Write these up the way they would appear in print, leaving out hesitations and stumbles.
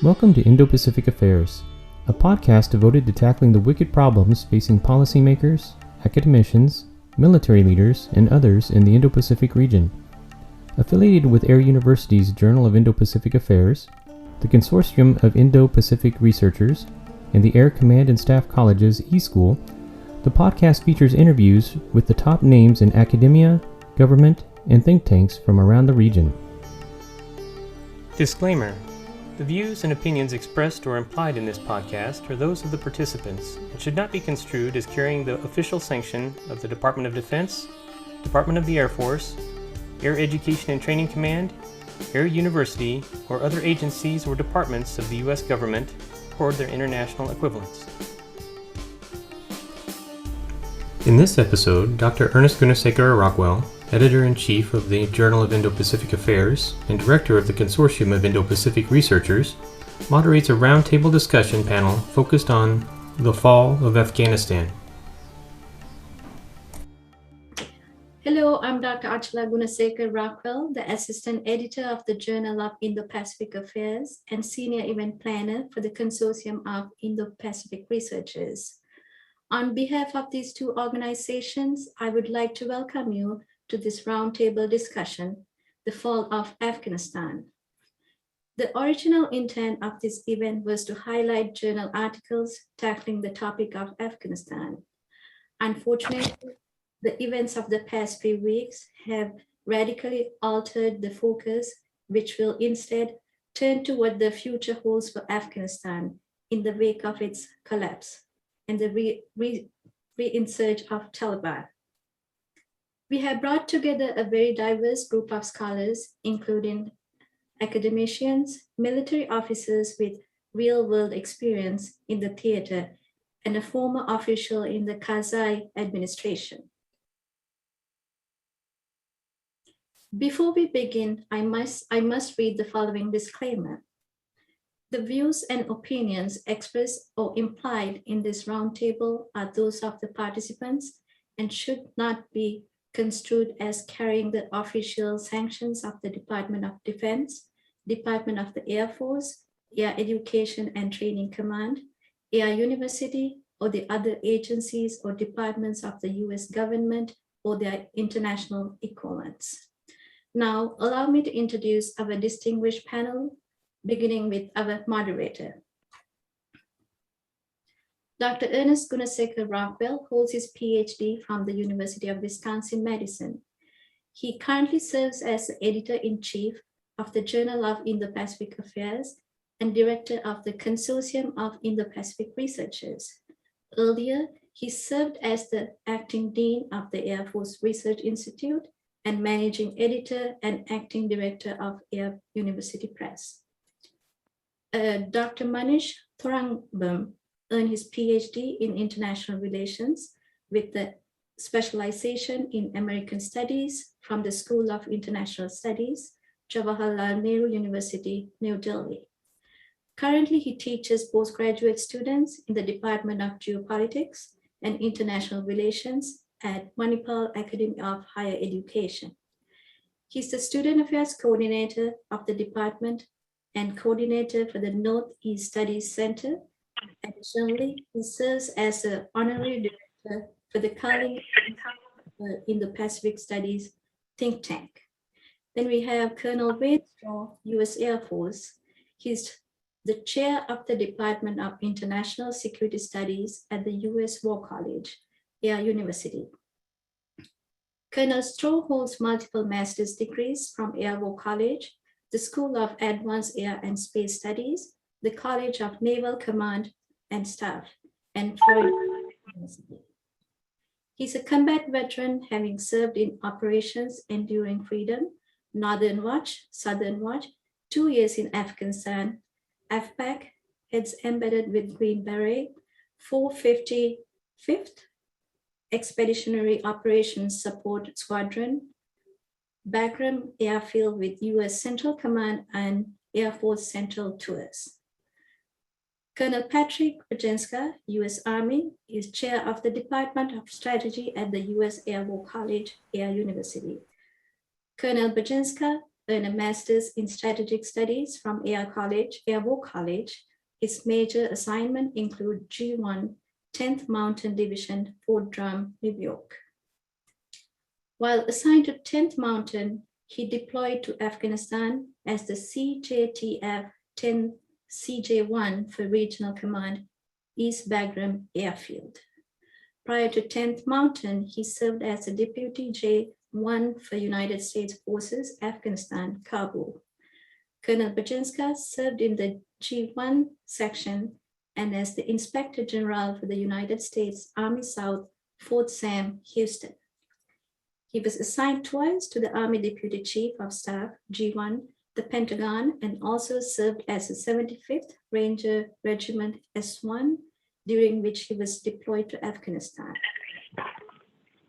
Welcome to Indo-Pacific Affairs, a podcast devoted to tackling the wicked problems facing policymakers, academicians, military leaders, and others in the Indo-Pacific region. Affiliated with Air University's Journal of Indo-Pacific Affairs, the Consortium of Indo-Pacific Researchers, and the Air Command and Staff College's eSchool, the podcast features interviews with the top names in academia, government, and think tanks from around the region. Disclaimer: the views and opinions expressed or implied in this podcast are those of the participants and should not be construed as carrying the official sanction of the Department of Defense, Department of the Air Force, Air Education and Training Command, Air University, or other agencies or departments of the U.S. government or their international equivalents. In this episode, Dr. Achala Gunasekara-Rockwell, Editor-in-Chief of the Journal of Indo-Pacific Affairs and Director of the Consortium of Indo-Pacific Researchers, moderates a roundtable discussion panel focused on the Fall of Afghanistan. Hello, I'm Dr. Achala Gunasekara-Rockwell, the Assistant Editor of the Journal of Indo-Pacific Affairs and Senior Event Planner for the Consortium of Indo-Pacific Researchers. On behalf of these two organizations, I would like to welcome you to this roundtable discussion, the Fall of Afghanistan. The original intent of this event was to highlight journal articles tackling the topic of Afghanistan. Unfortunately, the events of the past few weeks have radically altered the focus, which will instead turn to what the future holds for Afghanistan in the wake of its collapse and the re-insurge of Taliban. We have brought together a very diverse group of scholars, including academicians, military officers with real-world experience in the theater, and a former official in the Karzai administration. Before we begin, I must read the following disclaimer. The views and opinions expressed or implied in this roundtable are those of the participants and should not be construed as carrying the official sanctions of the Department of Defense, Department of the Air Force, Air Education and Training Command, Air University, or the other agencies or departments of the US government or their international equivalents. Now, allow me to introduce our distinguished panel, beginning with our moderator. Dr. Achala Gunasekara-Rockwell holds his PhD from the University of Wisconsin-Madison. He currently serves as the Editor-in-Chief of the Journal of Indo-Pacific Affairs and Director of the Consortium of Indo-Pacific Researchers. Earlier, he served as the Acting Dean of the Air Force Research Institute and Managing Editor and Acting Director of Air University Press. Dr. Monish tourangbam earned his PhD in International Relations with the specialization in American Studies from the School of International Studies, Jawaharlal Nehru University, New Delhi. Currently, he teaches postgraduate students in the Department of Geopolitics and International Relations at Manipal Academy of Higher Education. He's the Student Affairs Coordinator of the department and coordinator for the Northeast Studies Center. Additionally, he serves as an honorary director for the COL Indo-Pacific Studies think tank. Then we have Col Wayne Straw, U.S. Air Force. He's the chair of the Department of International Security Studies at the U.S. War College, Air University. Col Straw holds multiple master's degrees from Air War College, the School of Advanced Air and Space Studies, the College of Naval Command and Staff, and Florida University. He's a combat veteran, having served in Operations Enduring Freedom, Northern Watch, Southern Watch, 2 years in Afghanistan, AFPAC, heads embedded with Green Beret, 455th Expeditionary Operations Support Squadron, Bagram Airfield with U.S. Central Command and Air Force Central Tours. Col Patrick Budjenska, U.S. Army, is chair of the Department of Strategy at the U.S. Air War College, Air University. Col Budjenska earned a master's in strategic studies from Air War College. His major assignment include G1, 10th Mountain Division, Fort Drum, New York. While assigned to 10th Mountain, he deployed to Afghanistan as the CJTF 10 CJ1 for Regional Command, East Bagram Airfield. Prior to 10th Mountain, he served as a Deputy J1 for United States Forces, Afghanistan, Kabul. Colonel Budjenska served in the G1 section and as the Inspector General for the United States Army South, Fort Sam, Houston. He was assigned twice to the Army Deputy Chief of Staff, G1, the Pentagon, and also served as the 75th Ranger Regiment S1, during which he was deployed to Afghanistan.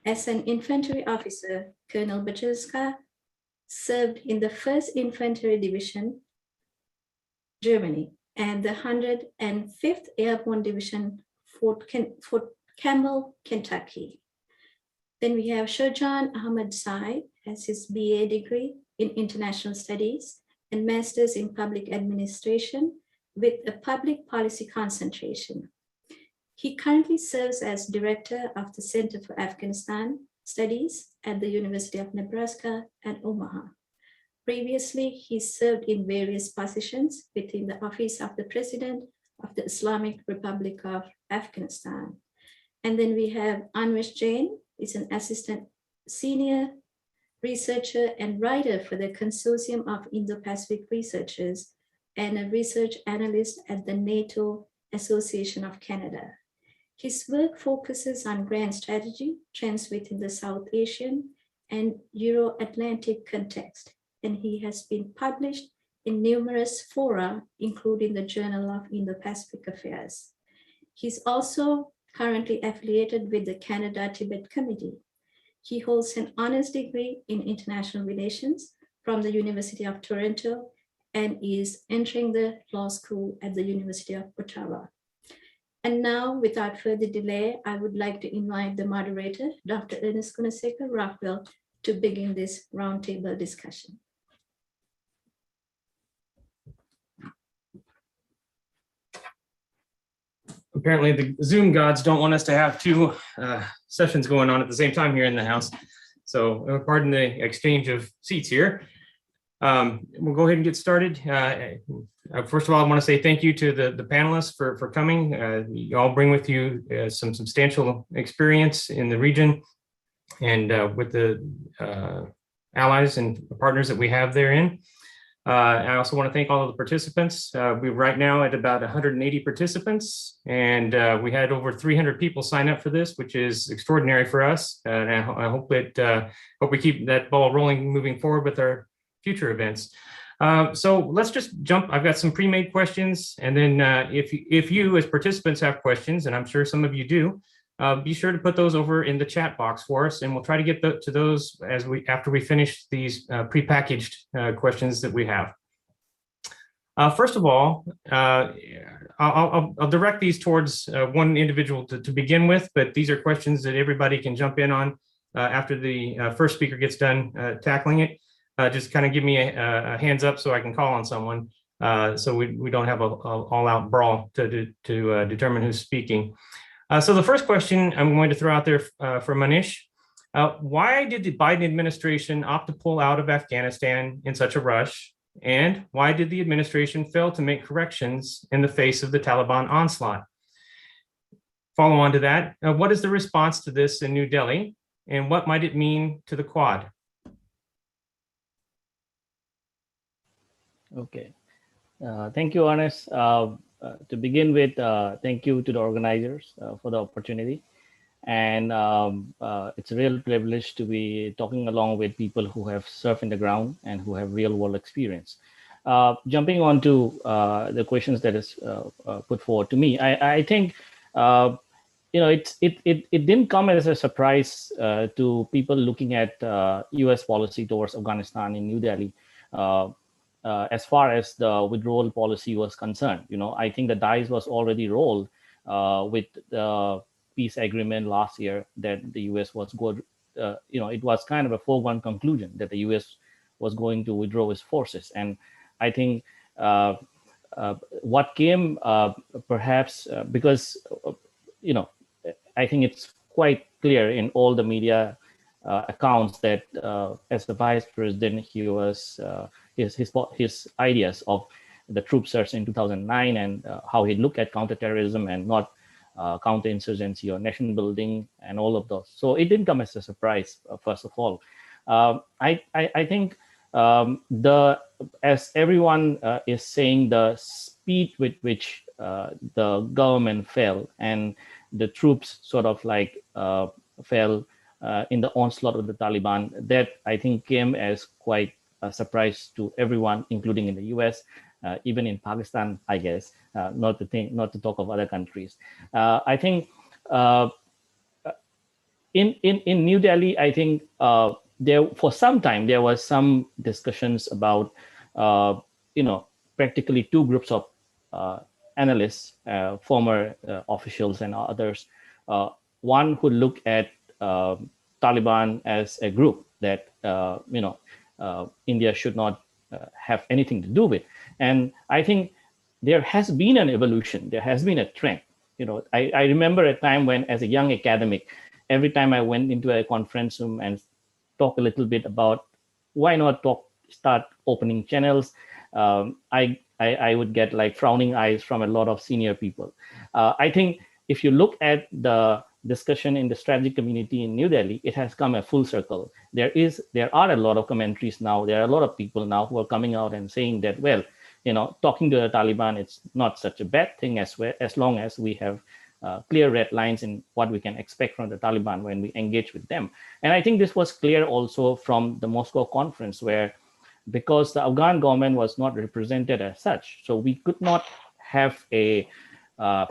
As an infantry officer, Colonel Budjenska served in the 1st Infantry Division, Germany, and the 105th Airborne Division, Fort Campbell, Kentucky. Then we have Sher Jan Ahmadzai has his BA degree in International Studies and Master's in Public Administration with a public policy concentration. He currently serves as Director of the Center for Afghanistan Studies at the University of Nebraska at Omaha. Previously, he served in various positions within the Office of the President of the Islamic Republic of Afghanistan. And then we have Anvesh Jain, is an assistant senior researcher and writer for the Consortium of Indo-Pacific Researchers and a research analyst at the NATO Association of Canada. His work focuses on grand strategy, trends within the South Asian and Euro-Atlantic context, and he has been published in numerous fora, including the Journal of Indo-Pacific Affairs. He's also currently affiliated with the Canada-Tibet Committee. He holds an honors degree in international relations from the University of Toronto and is entering the law school at the University of Ottawa. And now, without further delay, I would like to invite the moderator, Dr. Achala Gunasekara-Rockwell, to begin this roundtable discussion. Apparently the Zoom gods don't want us to have two sessions going on at the same time here in the house. So pardon the exchange of seats here. We'll go ahead and get started. First of all, I want to say thank you to the panelists for coming. You all bring with you some substantial experience in the region and with the allies and partners that we have therein. I also want to thank all of the participants. We're right now at about 180 participants, and we had over 300 people sign up for this, which is extraordinary for us. And I hope we keep that ball rolling moving forward with our future events. So let's just jump. I've got some pre-made questions, and then if you as participants have questions, and I'm sure some of you do, be sure to put those over in the chat box for us, and we'll try to get to those after we finish these prepackaged questions that we have. First of all, I'll direct these towards one individual to begin with, but these are questions that everybody can jump in on after the first speaker gets done tackling it. Just kind of give me a hands up so I can call on someone, so we don't have a all-out brawl to determine who's speaking. So the first question I'm going to throw out there for Monish, why did the Biden administration opt to pull out of Afghanistan in such a rush? And why did the administration fail to make corrections in the face of the Taliban onslaught? Follow on to that, what is the response to this in New Delhi? And what might it mean to the Quad? Okay, thank you, Ernest. To begin with, thank you to the organizers for the opportunity. And it's a real privilege to be talking along with people who have served in the ground and who have real world experience. Jumping on to the questions that is put forward to me, I think, it didn't come as a surprise to people looking at US policy towards Afghanistan in New Delhi. As far as the withdrawal policy was concerned, I think the dice was already rolled with the peace agreement last year that the US was good. It was kind of a foregone conclusion that the US was going to withdraw his forces. And I think what came perhaps because, I think it's quite clear in all the media accounts that as the vice president, he was his ideas of the troop surge in 2009 and how he looked at counterterrorism and not counterinsurgency or nation building and all of those. So it didn't come as a surprise, first of all. I think as everyone is saying, the speed with which the government fell and the troops sort of like fell in the onslaught of the Taliban, that I think came as quite a surprise to everyone, including in the US, even in Pakistan, I guess, not to talk of other countries. I think in New Delhi, I think there for some time there was some discussions about practically two groups of analysts, former officials and others. One who look at Taliban as a group that India should not have anything to do with. And I think there has been an evolution. There has been a trend. I remember a time when, as a young academic, every time I went into a conference room and talk a little bit about why not start opening channels, I would get like frowning eyes from a lot of senior people. I think if you look at the discussion in the strategic community in New Delhi, it has come a full circle. There are a lot of commentaries now. There are a lot of people now who are coming out and saying that, well, talking to the Taliban, it's not such a bad thing as long as we have clear red lines in what we can expect from the Taliban when we engage with them. And I think this was clear also from the Moscow conference, where because the Afghan government was not represented as such, so we could not have a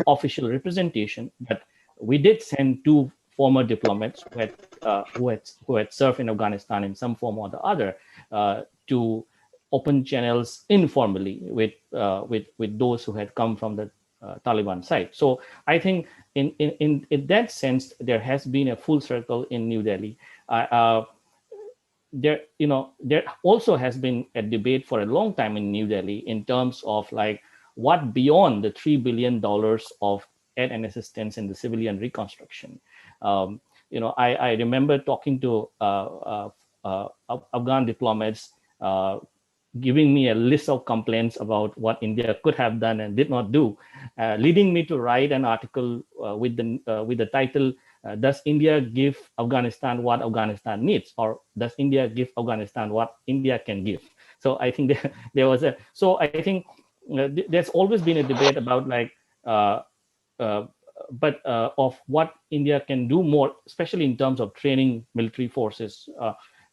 official representation, but we did send two former diplomats who had served in Afghanistan in some form or the other to open channels informally with those who had come from the Taliban side. So I think in that sense, there has been a full circle in New Delhi. There also has been a debate for a long time in New Delhi in terms of like what beyond the $3 billion of aid and assistance in the civilian reconstruction. I remember talking to Afghan diplomats giving me a list of complaints about what India could have done and did not do, leading me to write an article with the title, does India give Afghanistan what Afghanistan needs, or does India give Afghanistan what India can give? So I think I think there's always been a debate about like, of what India can do more, especially in terms of training military forces.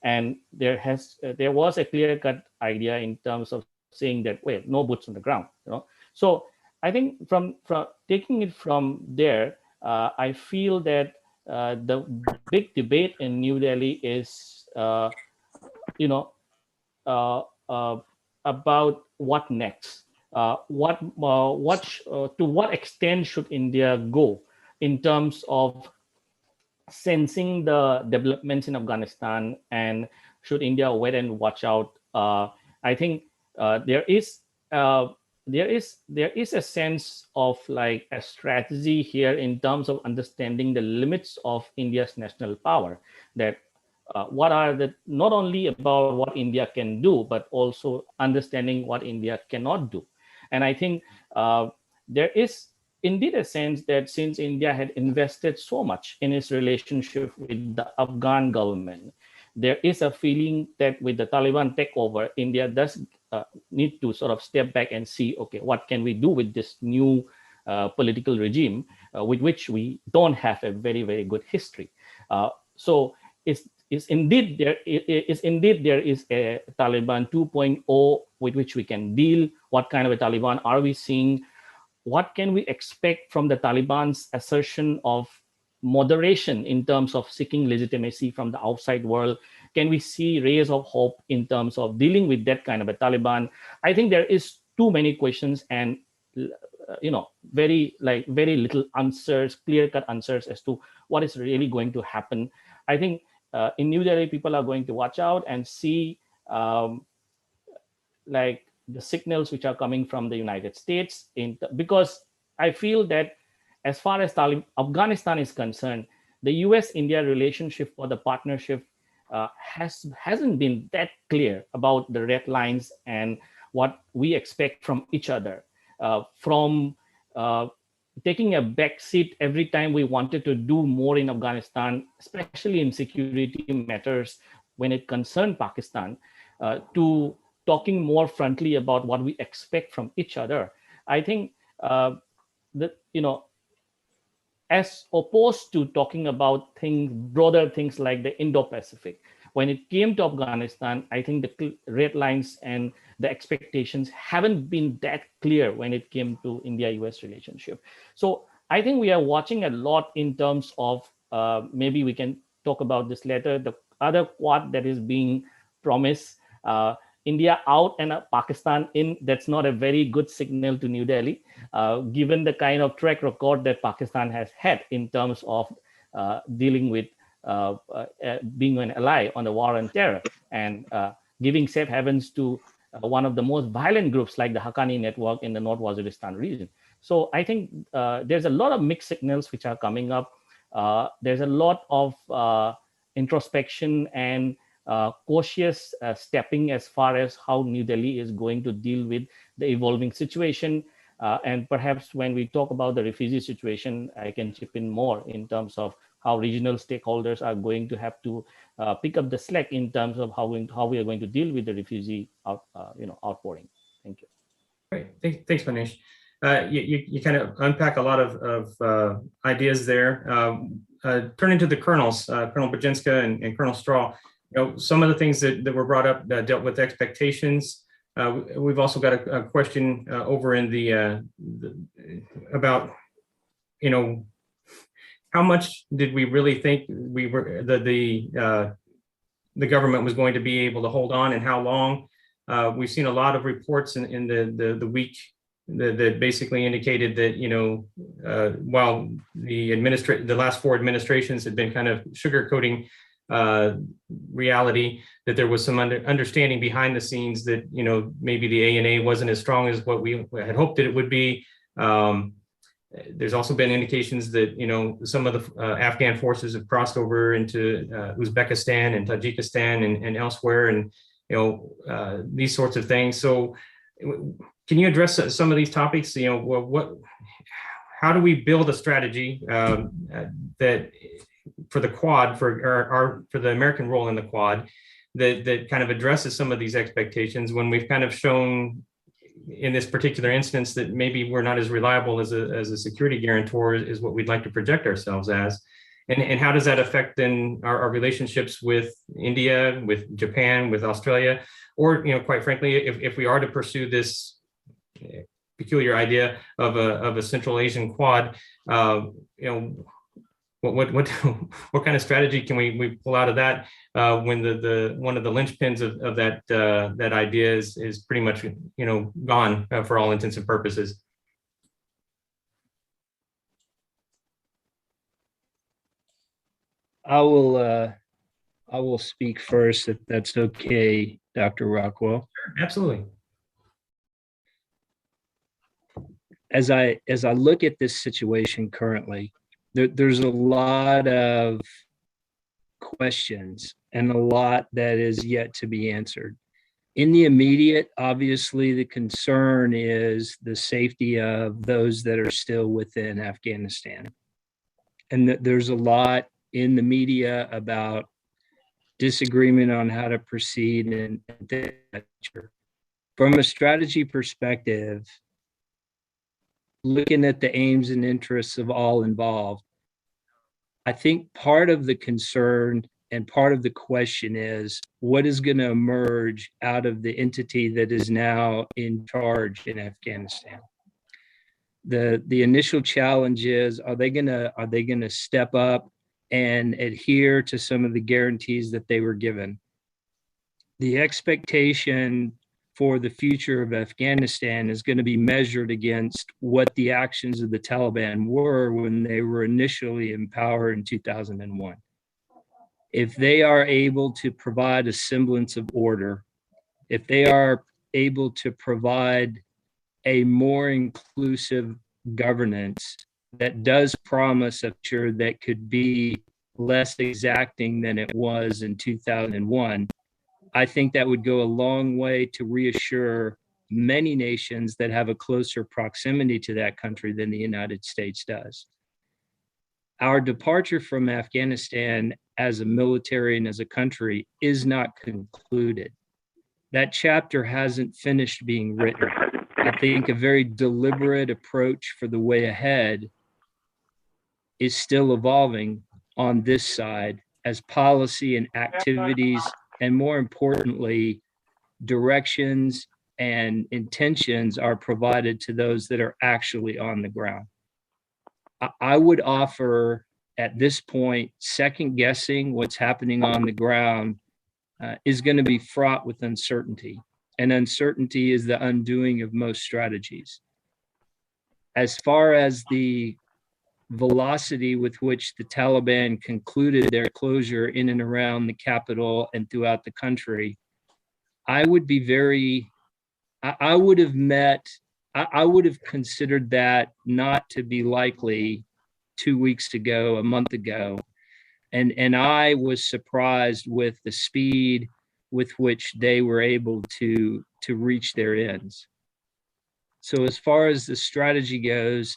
And there was a clear-cut idea in terms of saying that, well, no boots on the ground. So I think from taking it from there, I feel that the big debate in New Delhi is, about what next. To what extent should India go in terms of sensing the developments in Afghanistan, and should India wait and watch out? I think there is a sense of like a strategy here in terms of understanding the limits of India's national power. That what are not only about what India can do, but also understanding what India cannot do. And I think there is indeed a sense that since India had invested so much in its relationship with the Afghan government, there is a feeling that with the Taliban takeover, India does need to sort of step back and see, okay, what can we do with this new political regime with which we don't have a very, very good history. So is indeed there is a Taliban 2.0 with which we can deal. What kind of a Taliban are we seeing? What can we expect from the Taliban's assertion of moderation in terms of seeking legitimacy from the outside world? Can we see rays of hope in terms of dealing with that kind of a Taliban? I think there is too many questions and very little answers, clear-cut answers as to what is really going to happen. I think in New Delhi, people are going to watch out and see um, like the signals which are coming from the United States, because I feel that as far as Afghanistan is concerned, the US-India relationship or the partnership hasn't been that clear about the red lines and what we expect from each other. From taking a back seat every time we wanted to do more in Afghanistan, especially in security matters when it concerned Pakistan, to talking more frontally about what we expect from each other. I think that, as opposed to talking about broader things like the Indo-Pacific, when it came to Afghanistan, I think the red lines and the expectations haven't been that clear when it came to India-US relationship. So I think we are watching a lot in terms of, maybe we can talk about this later, the other quad that is being promised, India out and Pakistan in. That's not a very good signal to New Delhi, given the kind of track record that Pakistan has had in terms of dealing with being an ally on the war on terror and giving safe havens to one of the most violent groups like the Haqqani network in the North Waziristan region. So I think there's a lot of mixed signals which are coming up. There's a lot of introspection and cautious stepping as far as how New Delhi is going to deal with the evolving situation. And perhaps when we talk about the refugee situation, I can chip in more in terms of how regional stakeholders are going to have to pick up the slack in terms of how we are going to deal with the refugee outpouring. Thank you. Great, thanks, Manish. You kind of unpack a lot of ideas there. Turning to the colonels, Colonel Budjenska and Colonel Straw. Some of the things that were brought up dealt with expectations. We've also got a question over in the about, how much did we really think we were the government was going to be able to hold on, and how long? We've seen a lot of reports in the week that basically indicated that while the last four administrations had been kind of sugarcoating reality, that there was some understanding behind the scenes that maybe the ANA wasn't as strong as what we had hoped that it would be. There's also been indications that some of the Afghan forces have crossed over into Uzbekistan and Tajikistan and elsewhere, and these sorts of things. So can you address some of these topics? How do we build a strategy that for the Quad, for the American role in the Quad, that kind of addresses some of these expectations when we've kind of shown in this particular instance that maybe we're not as reliable as a security guarantor as what we'd like to project ourselves as? And how does that affect then our relationships with India, with Japan, with Australia, or quite frankly, if we are to pursue this peculiar idea of a Central Asian Quad, what kind of strategy can we pull out of that when the one of the linchpins of that idea is pretty much gone for all intents and purposes? I will speak first, if that's okay, Dr. Rockwell. Absolutely. As I look at this situation currently, there's a lot of questions and a lot that is yet to be answered. In the immediate, obviously, the concern is the safety of those that are still within Afghanistan. And there's a lot in the media about disagreement on how to proceed and from a strategy perspective, looking at the aims and interests of all involved, I think part of the concern and part of the question is what is going to emerge out of the entity that is now in charge in Afghanistan. The initial challenge is, are they going to step up and adhere to some of the guarantees that they were given? The expectation for the future of Afghanistan is going to be measured against what the actions of the Taliban were when they were initially in power in 2001. If they are able to provide a semblance of order if they are able to provide a more inclusive governance that does promise a future that could be less exacting than it was in 2001, I think that would go a long way to reassure many nations that have a closer proximity to that country than the United States does. Our departure from Afghanistan as a military and as a country is not concluded. That chapter hasn't finished being written. I think a very deliberate approach for the way ahead is still evolving on this side as policy and activities, and more importantly, directions and intentions are provided to those that are actually on the ground. I would offer at this point, second guessing what's happening on the ground is going to be fraught with uncertainty. And uncertainty is the undoing of most strategies. As far as the velocity with which the Taliban concluded their closure in and around the capital and throughout the country, I would have considered that not to be likely 2 weeks ago, a month ago. And I was surprised with the speed with which they were able to reach their ends. So as far as the strategy goes,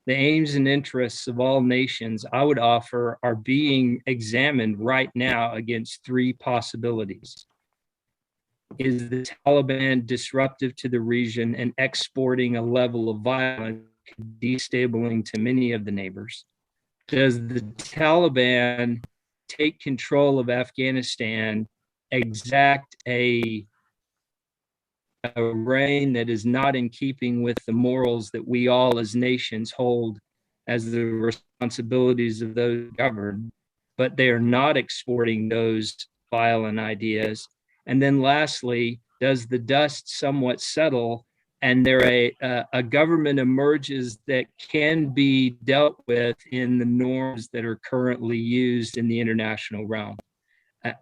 the aims and interests of all nations, I would offer, are being examined right now against three possibilities. Is the Taliban disruptive to the region and exporting a level of violence destabilizing to many of the neighbors? Does the Taliban take control of Afghanistan, exact a reign that is not in keeping with the morals that we all as nations hold as the responsibilities of those governed, but they are not exporting those violent ideas? And then lastly, does the dust somewhat settle and a government emerges that can be dealt with in the norms that are currently used in the international realm?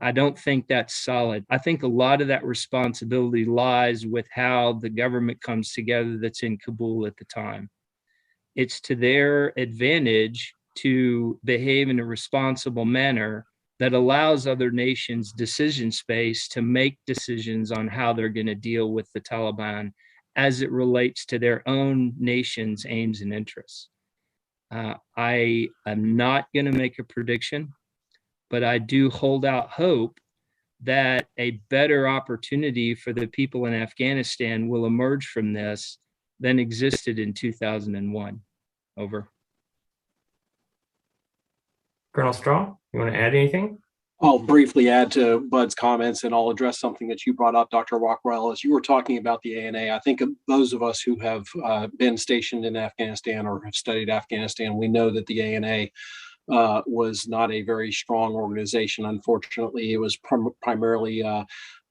I don't think that's solid. I think a lot of that responsibility lies with how the government comes together that's in Kabul at the time. It's to their advantage to behave in a responsible manner that allows other nations decision space to make decisions on how they're going to deal with the Taliban as it relates to their own nation's aims and interests. I am not going to make a prediction, but I do hold out hope that a better opportunity for the people in Afghanistan will emerge from this than existed in 2001. Over. Colonel Straw, you want to add anything? I'll briefly add to Bud's comments, and I'll address something that you brought up, Dr. Rockwell. As you were talking about the ANA, I think of those of us who have been stationed in Afghanistan or have studied Afghanistan, we know that the ANA was not a very strong organization. Unfortunately, it was primarily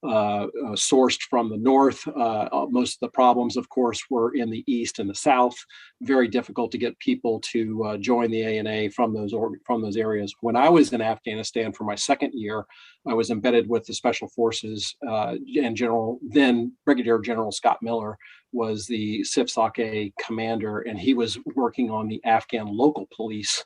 sourced from the north. Most of the problems, of course, were in the east and the south. Very difficult to get people to join the ANA from those areas. When I was in Afghanistan for my second year, I was embedded with the Special Forces, and then Brigadier General Scott Miller was the SIPSOC-A commander, and he was working on the Afghan local police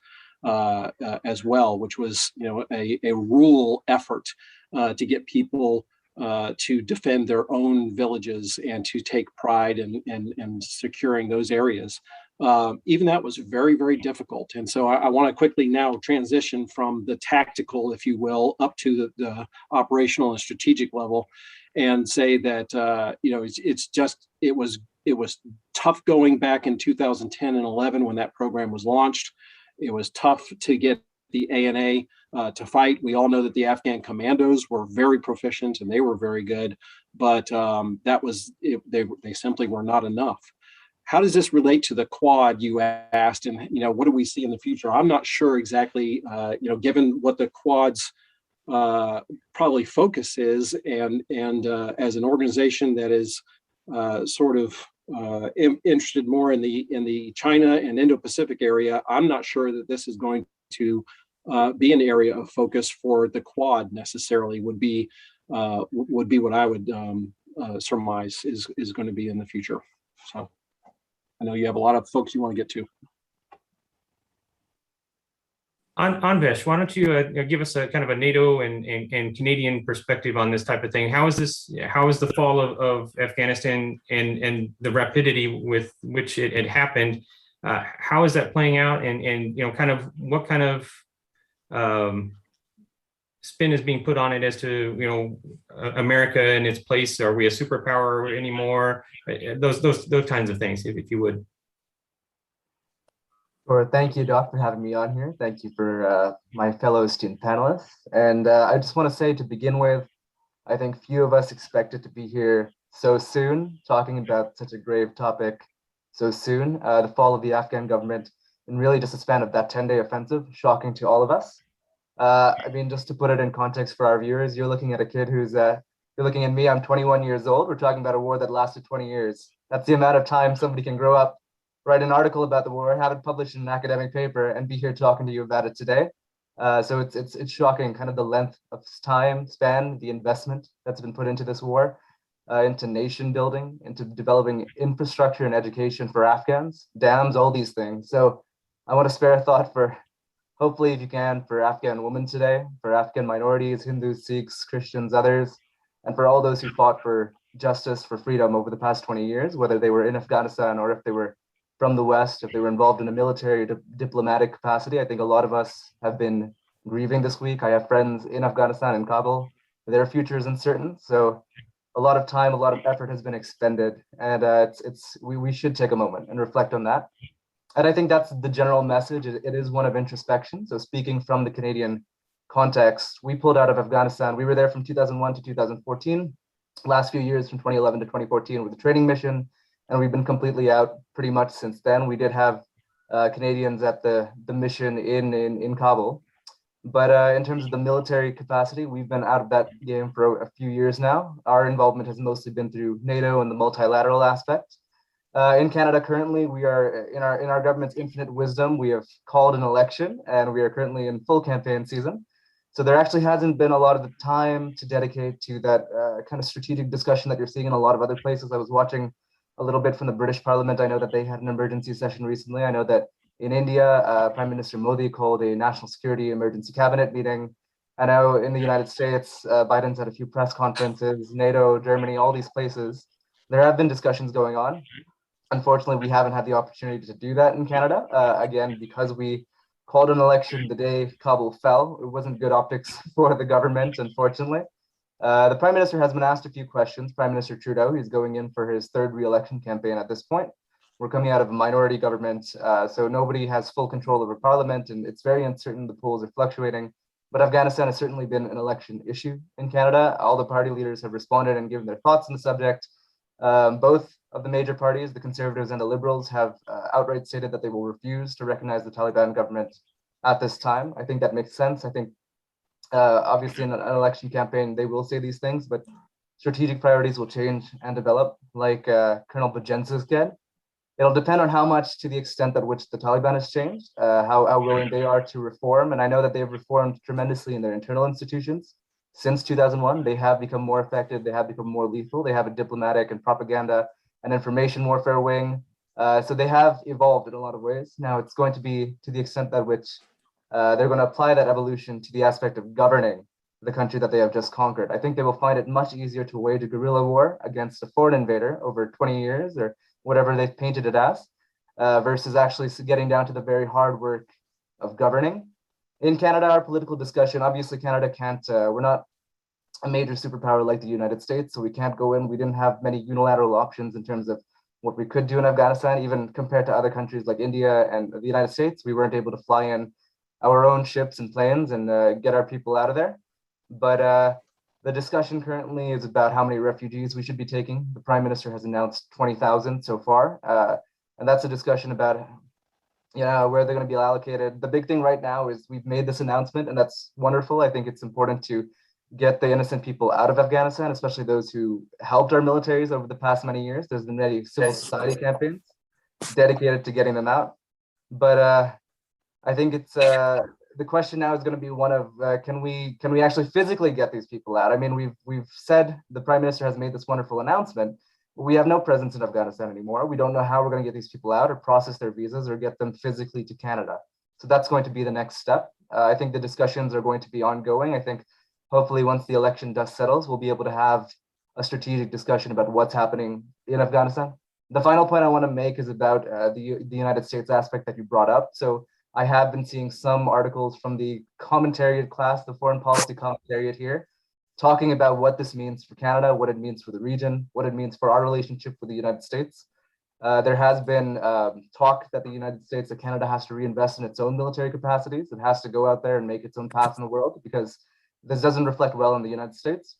as well, which was a rural effort to get people to defend their own villages and to take pride in securing those areas. Even that was very, very difficult. And so I want to quickly now transition from the tactical, if you will, up to the operational and strategic level, and say that it was tough going back in 2010 and 11 when that program was launched. It was tough to get the ANA to fight. We all know that the Afghan commandos were very proficient and they were very good, but they simply were not enough. How does this relate to the Quad, you asked, and what do we see in the future? I'm not sure exactly, given what the Quad's probably focus is, and as an organization that is sort of interested more in the China and Indo-Pacific area, I'm not sure that this is going to be an area of focus for the Quad necessarily. Would be what I would surmise is going to be in the future. So I know you have a lot of folks you want to get to. Anvesh, why don't you give us a kind of a NATO and Canadian perspective on this type of thing? How is the fall of Afghanistan and the rapidity with which it happened? How is that playing out? And kind of what kind of spin is being put on it as to America and its place? Are we a superpower anymore? Those kinds of things, if you would. Sure. Thank you, Doc, for having me on here. Thank you for my fellow student panelists. And I just want to say to begin with, I think few of us expected to be here so soon, talking about such a grave topic so soon. The fall of the Afghan government in really just a span of that 10-day offensive, shocking to all of us. I mean, just to put it in context for our viewers, you're looking at a kid who's, you're looking at me, I'm 21 years old. We're talking about a war that lasted 20 years. That's the amount of time somebody can grow up, write an article about the war, have it published in an academic paper, and be here talking to you about it today. So it's shocking, kind of the length of time span, the investment that's been put into this war, into nation building, into developing infrastructure and education for Afghans, dams, all these things. So I want to spare a thought for, hopefully, if you can, for Afghan women today, for Afghan minorities, Hindus, Sikhs, Christians, others, and for all those who fought for justice, for freedom over the past 20 years, whether they were in Afghanistan or if they were from the West, if they were involved in a military or diplomatic capacity. I think a lot of us have been grieving this week. I have friends in Afghanistan and Kabul. Their future is uncertain. So a lot of time, a lot of effort has been expended. And we should take a moment and reflect on that. And I think that's the general message. It is one of introspection. So speaking from the Canadian context, we pulled out of Afghanistan. We were there from 2001 to 2014, last few years from 2011 to 2014 with the training mission. And we've been completely out pretty much since then. We did have Canadians at the mission in Kabul. But in terms of the military capacity, we've been out of that game for a few years now. Our involvement has mostly been through NATO and the multilateral aspect. In Canada, currently, we are in our government's infinite wisdom. We have called an election, and we are currently in full campaign season. So there actually hasn't been a lot of the time to dedicate to that kind of strategic discussion that you're seeing in a lot of other places. I was watching a little bit from the British Parliament. I know that they had an emergency session recently. I know that in India, Prime Minister Modi called a national security emergency cabinet meeting. I know in the United States, Biden's had a few press conferences, NATO, Germany, all these places. There have been discussions going on. Unfortunately, we haven't had the opportunity to do that in Canada. Again, because we called an election the day Kabul fell. It wasn't good optics for the government, unfortunately. The Prime Minister has been asked a few questions. Prime Minister Trudeau, he's going in for his third re-election campaign at this point. We're coming out of a minority government, so nobody has full control over Parliament, and it's very uncertain. The polls are fluctuating. But Afghanistan has certainly been an election issue in Canada. All the party leaders have responded and given their thoughts on the subject. Both of the major parties, the Conservatives and the Liberals, have outright stated that they will refuse to recognize the Taliban government at this time. I think that makes sense. I think obviously in an election campaign, they will say these things, but strategic priorities will change and develop, like Colonel Budjenska said. It'll depend on how much, to the extent at which the Taliban has changed, how willing they are to reform. And I know that they've reformed tremendously in their internal institutions. Since 2001, they have become more effective. They have become more lethal. They have a diplomatic and propaganda and information warfare wing. So they have evolved in a lot of ways. Now it's going to be to the extent at which they're going to apply that evolution to the aspect of governing the country that they have just conquered. I think they will find it much easier to wage a guerrilla war against a foreign invader over 20 years or whatever they've painted it as, versus actually getting down to the very hard work of governing. In Canada, our political discussion, obviously Canada can't, we're not a major superpower like the United States, so we can't go in. We didn't have many unilateral options in terms of what we could do in Afghanistan, even compared to other countries like India and the United States. We weren't able to fly in our own ships and planes and get our people out of there. But the discussion currently is about how many refugees we should be taking. The Prime Minister has announced 20,000 so far. And that's a discussion about where they're going to be allocated. The big thing right now is we've made this announcement, and that's wonderful. I think it's important to get the innocent people out of Afghanistan, especially those who helped our militaries over the past many years. There's been many civil society campaigns dedicated to getting them out. But I think it's the question now is going to be one of can we actually physically get these people out? I mean, we've said the Prime Minister has made this wonderful announcement. We have no presence in Afghanistan anymore. We don't know how we're going to get these people out or process their visas or get them physically to Canada. So that's going to be the next step. I think the discussions are going to be ongoing. I think hopefully once the election dust settles, we'll be able to have a strategic discussion about what's happening in Afghanistan. The final point I want to make is about the United States aspect that you brought up. So I have been seeing some articles from the commentariat class, the foreign policy commentariat here, talking about what this means for Canada, what it means for the region, what it means for our relationship with the United States. There has been talk that the United States, that Canada has to reinvest in its own military capacities. It has to go out there and make its own path in the world because this doesn't reflect well on the United States.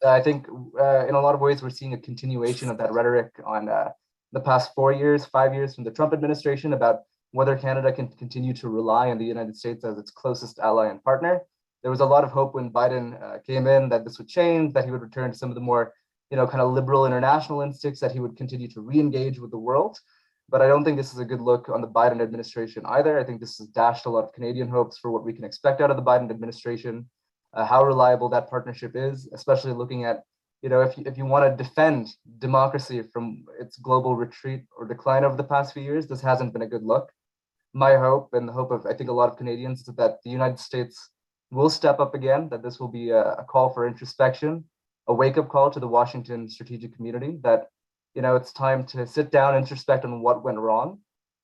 I think in a lot of ways, we're seeing a continuation of that rhetoric on the past 4 years, 5 years from the Trump administration about whether Canada can continue to rely on the United States as its closest ally and partner. There was a lot of hope when Biden came in that this would change, that he would return to some of the more, kind of liberal international instincts, that he would continue to re-engage with the world. But I don't think this is a good look on the Biden administration either. I think this has dashed a lot of Canadian hopes for what we can expect out of the Biden administration, how reliable that partnership is, especially looking at, if you want to defend democracy from its global retreat or decline over the past few years, this hasn't been a good look. My hope, and the hope of, I think, a lot of Canadians, is that the United States will step up again, that this will be a call for introspection, a wake-up call to the Washington strategic community, that, it's time to sit down, introspect on what went wrong,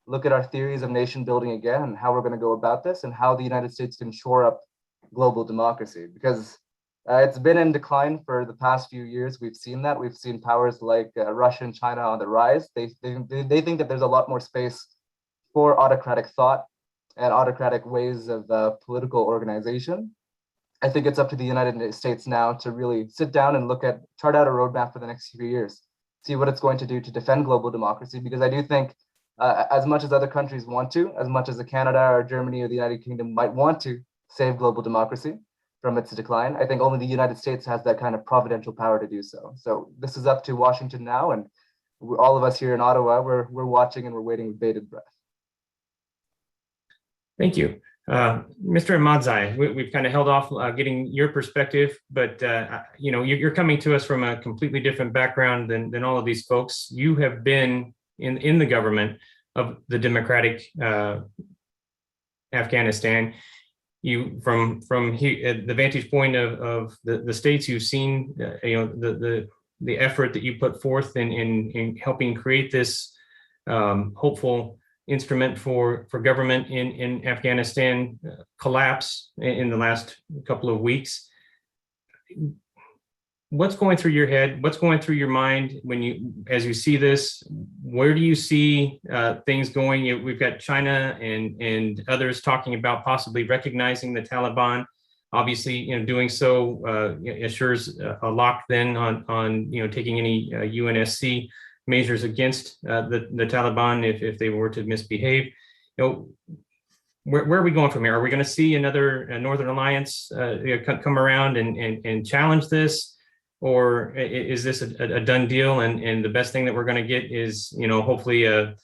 look at our theories of nation building again and how we're going to go about this and how the United States can shore up global democracy, because it's been in decline for the past few years. We've seen that. We've seen powers like Russia and China on the rise. They think that there's a lot more space for autocratic thought and autocratic ways of political organization. I think it's up to the United States now to really sit down and chart out a roadmap for the next few years, see what it's going to do to defend global democracy, because I do think as much as other countries want to, as much as Canada or Germany or the United Kingdom might want to save global democracy from its decline, I think only the United States has that kind of providential power to do so. So this is up to Washington now, and all of us here in Ottawa, we're watching and we're waiting with bated breath. Thank you. Mr. Ahmadzai, we've kind of held off getting your perspective, but you're coming to us from a completely different background than all of these folks. You have been in the government of the democratic Afghanistan. You from the vantage point of the states, you've seen the effort that you put forth in helping create this hopeful instrument for government in Afghanistan collapse in the last couple of weeks. What's going through your head? What's going through your mind as you see this? Where do you see things going? We've got China and others talking about possibly recognizing the Taliban. Obviously, doing so assures a lock then on taking any UNSC measures against the Taliban if they were to misbehave. Where are we going from here? Are we going to see another Northern Alliance come around and challenge this? Or is this a done deal, and the best thing that we're going to get is, hopefully a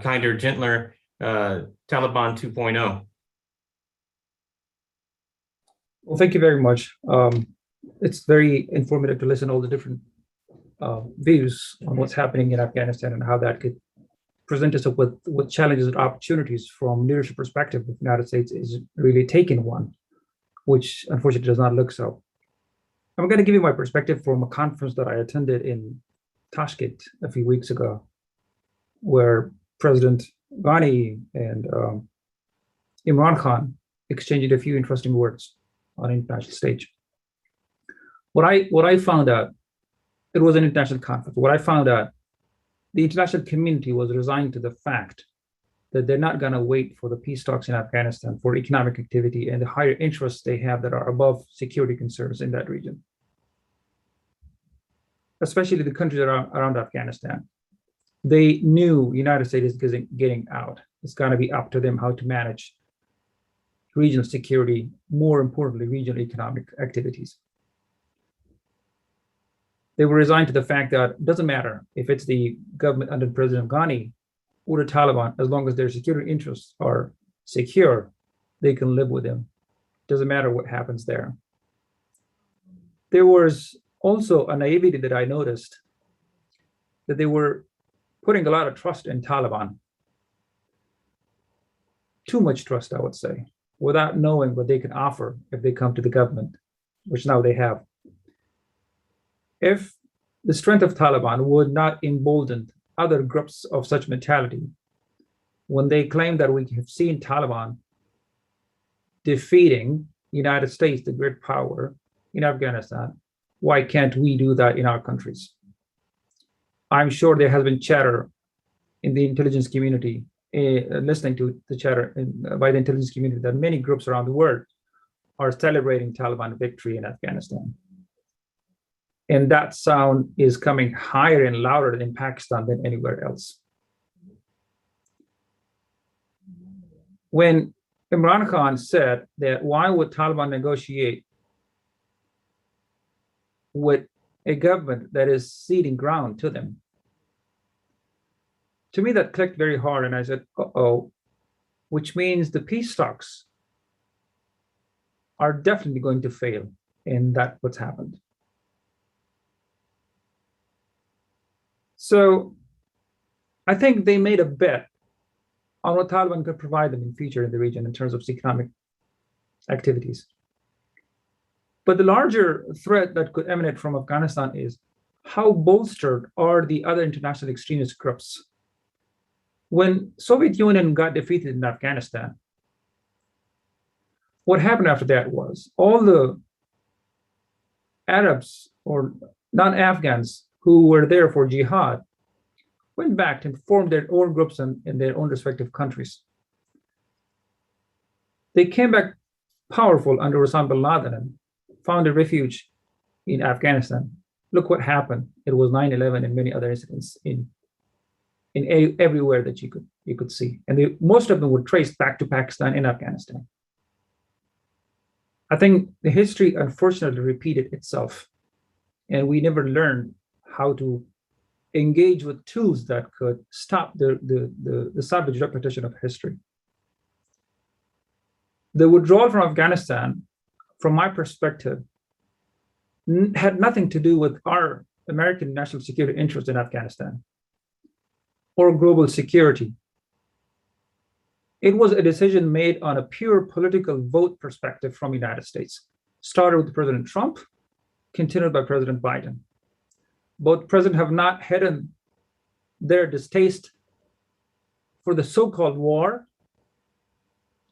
kinder, gentler Taliban 2.0? Well, thank you very much. It's very informative to listen to all the different views on what's happening in Afghanistan and how that could present us with challenges and opportunities from leadership perspective. The United States is really taking one, which unfortunately does not look so. I'm going to give you my perspective from a conference that I attended in Tashkent a few weeks ago, where President Ghani and Imran Khan exchanged a few interesting words on an international stage. What I found out, it was an international conference. What I found out, the international community was resigned to the fact that they're not going to wait for the peace talks in Afghanistan for economic activity and the higher interests they have that are above security concerns in that region, especially the countries around Afghanistan. They knew the United States is getting out. It's going to be up to them how to manage regional security, more importantly, regional economic activities. They were resigned to the fact that it doesn't matter if it's the government under President Ghani or the Taliban, as long as their security interests are secure, they can live with him. Doesn't matter what happens there. There was also a naivety that I noticed, that they were putting a lot of trust in Taliban. Too much trust, I would say, without knowing what they can offer if they come to the government, which now they have. If the strength of Taliban would not embolden other groups of such mentality, when they claim that we have seen Taliban defeating United States, the great power in Afghanistan, why can't we do that in our countries? I'm sure there has been chatter in the intelligence community, listening to the chatter by the intelligence community, that many groups around the world are celebrating Taliban victory in Afghanistan. And that sound is coming higher and louder in Pakistan than anywhere else. When Imran Khan said that why would Taliban negotiate with a government that is ceding ground to them? To me, that clicked very hard, and I said, uh-oh, which means the peace talks are definitely going to fail, and that's what's happened. So I think they made a bet on what Taliban could provide them in future in the region in terms of economic activities. But the larger threat that could emanate from Afghanistan is how bolstered are the other international extremist groups. When Soviet Union got defeated in Afghanistan, what happened after that was all the Arabs or non-Afghans who were there for jihad went back and formed their own groups in their own respective countries. They came back powerful under Osama bin Laden and found a refuge in Afghanistan. Look what happened. It was 9/11 and many other incidents in everywhere that you could see. And most of them were traced back to Pakistan and Afghanistan. I think the history unfortunately repeated itself, and we never learned how to engage with tools that could stop the savage repetition of history. The withdrawal from Afghanistan, from my perspective, had nothing to do with our American national security interest in Afghanistan or global security. It was a decision made on a pure political vote perspective from the United States. Started with President Trump, continued by President Biden. Both presidents have not hidden their distaste for the so-called war,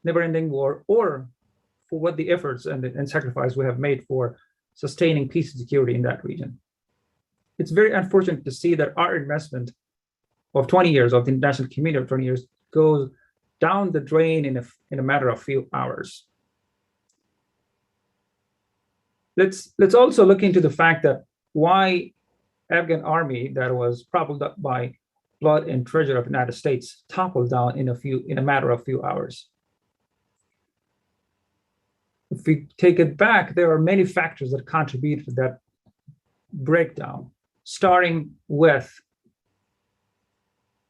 never-ending war, or for what the efforts and sacrifice we have made for sustaining peace and security in that region. It's very unfortunate to see that our investment of 20 years, of the international community of 20 years, goes down the drain in a matter of few hours. Let's also look into the fact that why Afghan army that was propelled up by blood and treasure of the United States toppled down in a matter of few hours. If we take it back, there are many factors that contribute to that breakdown, starting with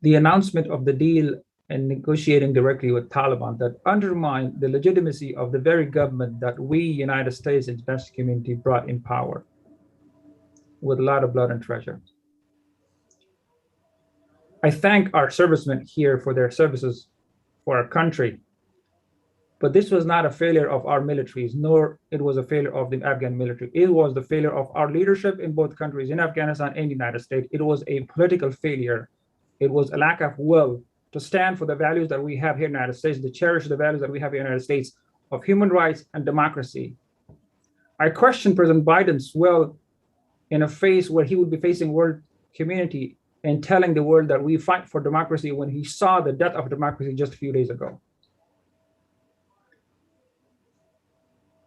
the announcement of the deal and negotiating directly with Taliban that undermined the legitimacy of the very government that we, United States and international community, brought in power with a lot of blood and treasure. I thank our servicemen here for their services for our country, but this was not a failure of our militaries, nor it was a failure of the Afghan military. It was the failure of our leadership in both countries, in Afghanistan and the United States. It was a political failure. It was a lack of will to stand for the values that we have here in the United States, to cherish the values that we have here in the United States of human rights and democracy. I question President Biden's will in a phase where he would be facing world community and telling the world that we fight for democracy when he saw the death of democracy just a few days ago.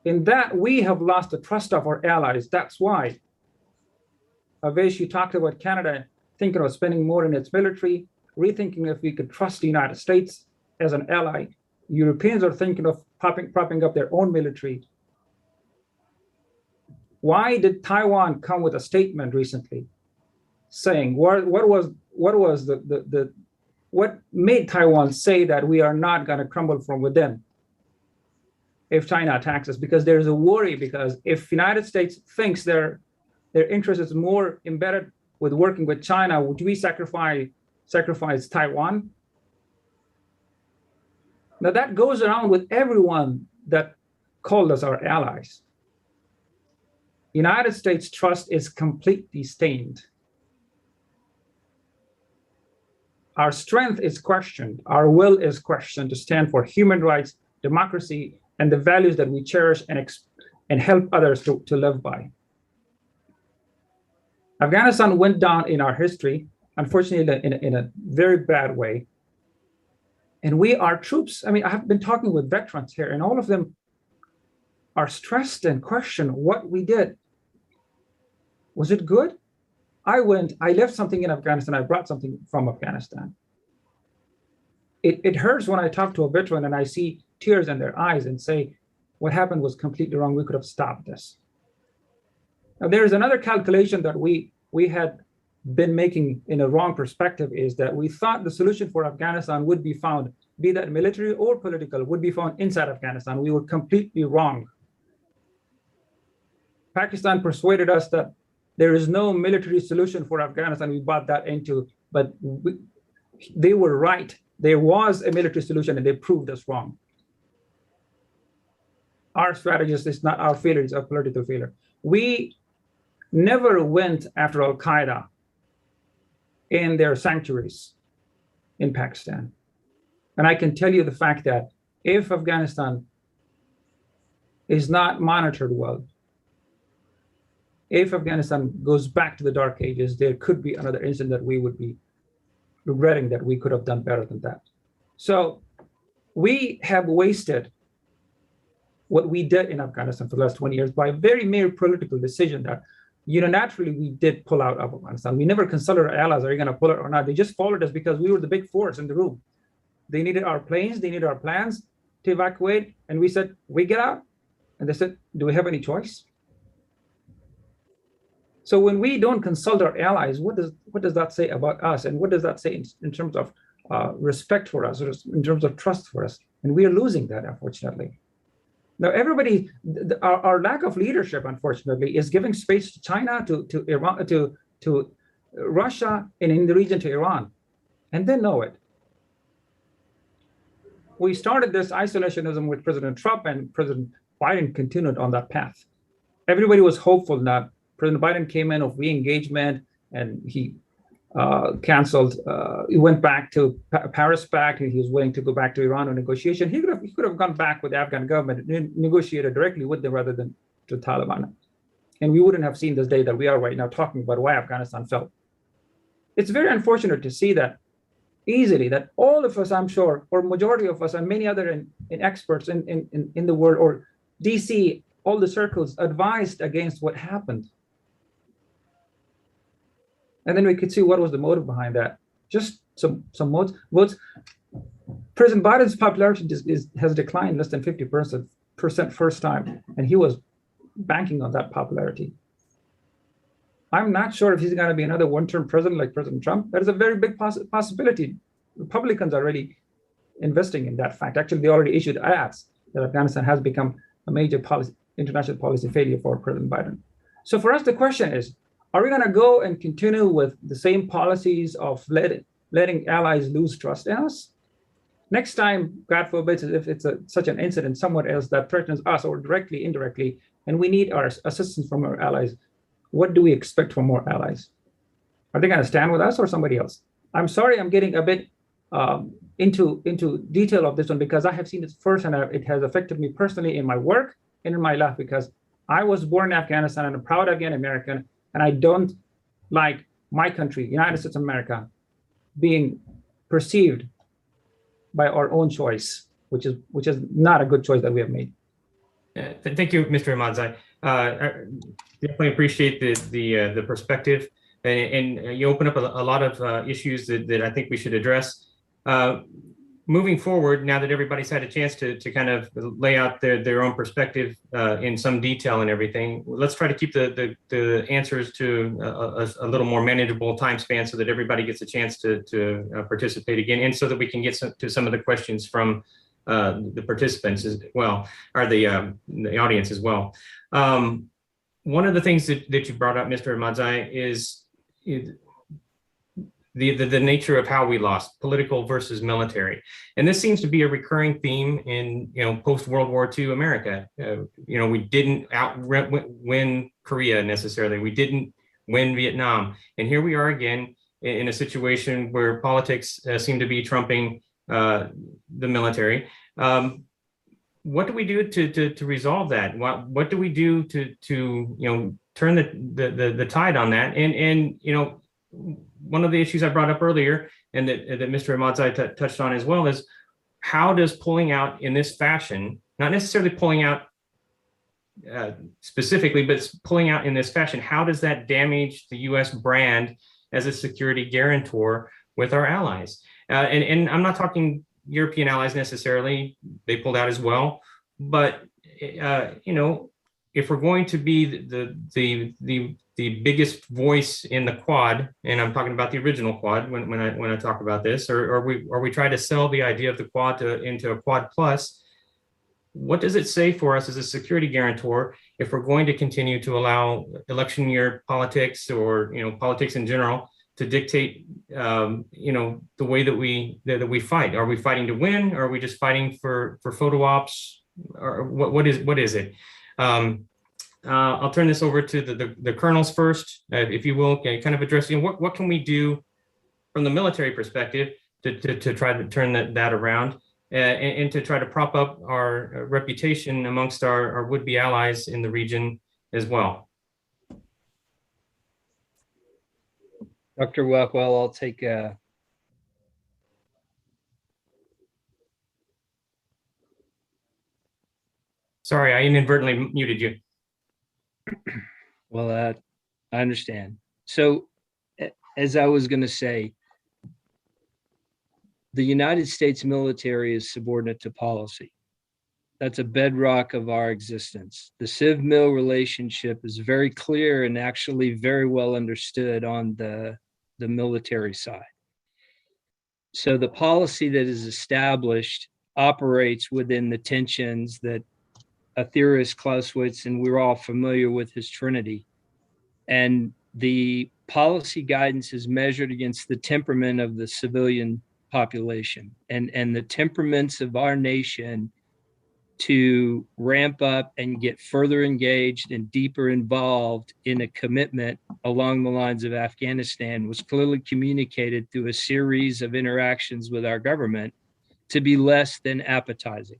In that, we have lost the trust of our allies. That's why, Anvesh, you talked about Canada thinking of spending more in its military, rethinking if we could trust the United States as an ally. Europeans are thinking of propping up their own military. Why did Taiwan come with a statement recently saying what made Taiwan say that we are not going to crumble from within? if China attacks us, because there's a worry, because if United States thinks their interest is more embedded with working with China, would we sacrifice Taiwan? Now that goes around with everyone that called us our allies. United States trust is completely stained. Our strength is questioned. Our will is questioned to stand for human rights, democracy, and the values that we cherish and help others to live by. Afghanistan went down in our history, unfortunately, in a very bad way. And our troops, I mean, I have been talking with veterans here, and all of them are stressed and question what we did. Was it good? I left something in Afghanistan, I brought something from Afghanistan. It hurts when I talk to a veteran and I see tears in their eyes and say, what happened was completely wrong, we could have stopped this. Now, there's another calculation that we had been making in a wrong perspective, is that we thought the solution for Afghanistan would be found, be that military or political, would be found inside Afghanistan. We were completely wrong. Pakistan persuaded us that there is no military solution for Afghanistan. We bought that into, but they were right. There was a military solution and they proved us wrong. Our strategist is not our failure, it's our political failure. We never went after Al-Qaeda in their sanctuaries in Pakistan. And I can tell you the fact that if Afghanistan is not monitored well, if Afghanistan goes back to the dark ages, there could be another incident that we would be regretting that we could have done better than that. So we have wasted what we did in Afghanistan for the last 20 years by a very mere political decision that unilaterally we did pull out of Afghanistan. We never consulted our allies, are you going to pull it or not? They just followed us because we were the big force in the room. They needed our planes, they needed our plans to evacuate, and we said, we get out. And they said, do we have any choice? So when we don't consult our allies, what does that say about us? And what does that say in terms of respect for us, or in terms of trust for us? And we are losing that, unfortunately. Now, everybody, our lack of leadership, unfortunately, is giving space to China, to Iran, to Russia, and in the region to Iran, and they know it. We started this isolationism with President Trump, and President Biden continued on that path. Everybody was hopeful that President Biden came in of re-engagement, and he canceled. He went back to Paris Pact, and he was willing to go back to Iran on negotiation. He could have gone back with the Afghan government and negotiated directly with them rather than to Taliban, and we wouldn't have seen this day that we are right now talking about why Afghanistan fell. It's very unfortunate to see that easily, that all of us, I'm sure, or majority of us, and many other experts in the world, or DC, all the circles advised against what happened. And then we could see what was the motive behind that. Just some votes. President Biden's popularity has declined less than 50% first time, and he was banking on that popularity. I'm not sure if he's going to be another one-term president like President Trump. That is a very big possibility. Republicans are already investing in that fact. Actually, they already issued ads that Afghanistan has become a major international policy failure for President Biden. So for us, the question is, are we going to go and continue with the same policies of letting allies lose trust in us? Next time, God forbid, if it's such an incident somewhere else that threatens us, or directly, indirectly, and we need our assistance from our allies, what do we expect from our allies? Are they going to stand with us or somebody else? I'm sorry, I'm getting a bit into detail of this one, because I have seen this first, and it has affected me personally in my work and in my life, because I was born in Afghanistan and I'm proud Afghan American, and I don't like my country, United States of America, being perceived by our own choice, which is not a good choice that we have made. Thank you, Mr. Ahmadzai. I definitely appreciate the perspective, and you open up a lot of issues that I think we should address. Moving forward, now that everybody's had a chance to kind of lay out their own perspective in some detail and everything, let's try to keep the answers to a little more manageable time span so that everybody gets a chance to participate again, and so that we can get to some of the questions from the participants as well, or the audience as well. One of the things that you brought up, Mr. Ahmadzai, is the nature of how we lost, political versus military. And this seems to be a recurring theme in, post World War II America. We didn't win Korea necessarily. We didn't win Vietnam. And here we are again in a situation where politics seem to be trumping the military. What do we do to resolve that? What do we do to turn the tide on that? And one of the issues I brought up earlier, and that Mr. Ahmadzai touched on as well, is how does pulling out in this fashion, not necessarily pulling out specifically, but pulling out in this fashion, how does that damage the U.S. brand as a security guarantor with our allies? And I'm not talking European allies necessarily, they pulled out as well, but if we're going to be the biggest voice in the Quad, and I'm talking about the original Quad when I talk about this, or we try to sell the idea of the Quad into a Quad Plus, what does it say for us as a security guarantor if we're going to continue to allow election year politics or politics in general to dictate the way that we fight? Are we fighting to win, or are we just fighting for photo ops, or what is it? I'll turn this over to the colonels first, if you will, kind of addressing what can we do from the military perspective to try to turn that around, and to try to prop up our reputation amongst our would-be allies in the region as well. Dr. Rockwell, I'll take Sorry, I inadvertently muted you. Well, I understand. So, as I was going to say, the United States military is subordinate to policy. That's a bedrock of our existence. The civ-mil relationship is very clear and actually very well understood on the military side. So the policy that is established operates within the tensions that a theorist, Clausewitz, and we're all familiar with his trinity. And the policy guidance is measured against the temperament of the civilian population and the temperaments of our nation to ramp up and get further engaged and deeper involved in a commitment along the lines of Afghanistan was clearly communicated through a series of interactions with our government to be less than appetizing.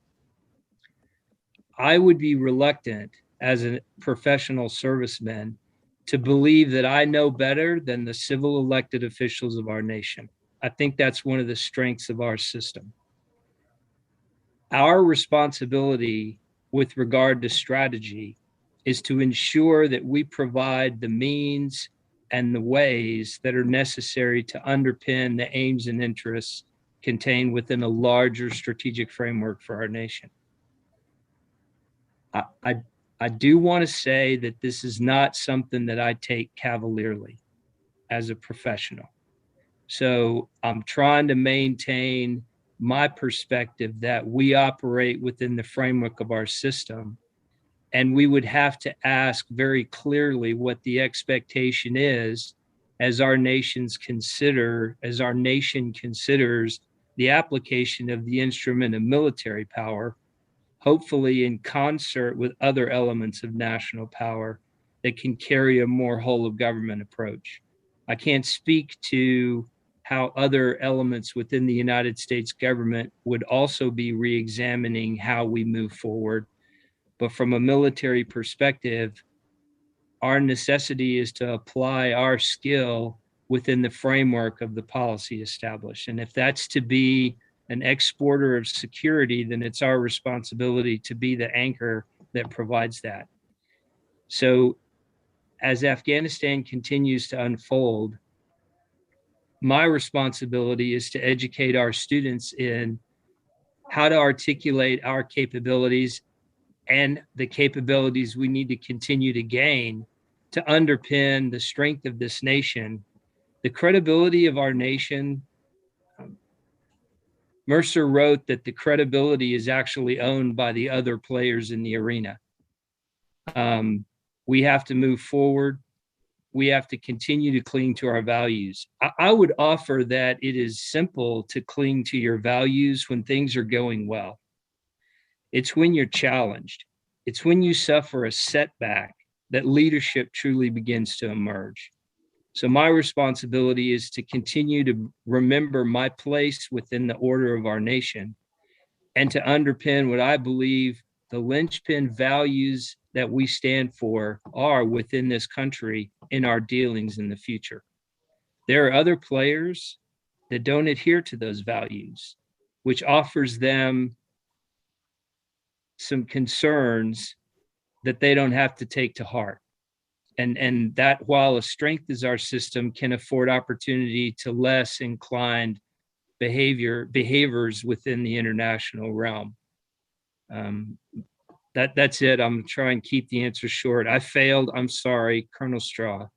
I would be reluctant as a professional serviceman to believe that I know better than the civil elected officials of our nation. I think that's one of the strengths of our system. Our responsibility with regard to strategy is to ensure that we provide the means and the ways that are necessary to underpin the aims and interests contained within a larger strategic framework for our nation. I do want to say that this is not something that I take cavalierly as a professional. So I'm trying to maintain my perspective that we operate within the framework of our system, and we would have to ask very clearly what the expectation is as our nation considers the application of the instrument of military power, hopefully in concert with other elements of national power that can carry a more whole of government approach. I can't speak to how other elements within the United States government would also be re-examining how we move forward. But from a military perspective, our necessity is to apply our skill within the framework of the policy established. And if that's to be an exporter of security, then it's our responsibility to be the anchor that provides that. So as Afghanistan continues to unfold, my responsibility is to educate our students in how to articulate our capabilities and the capabilities we need to continue to gain to underpin the strength of this nation. The credibility of our nation Mercer wrote that the credibility is actually owned by the other players in the arena. We have to move forward. We have to continue to cling to our values. I would offer that it is simple to cling to your values when things are going well. It's when you're challenged. It's when you suffer a setback that leadership truly begins to emerge. So my responsibility is to continue to remember my place within the order of our nation and to underpin what I believe the linchpin values that we stand for are within this country in our dealings in the future. There are other players that don't adhere to those values, which offers them some concerns that they don't have to take to heart. And that, while a strength is our system, can afford opportunity to less inclined behaviors within the international realm. That's it. I'm trying to keep the answer short. I failed. I'm sorry, Colonel Straw.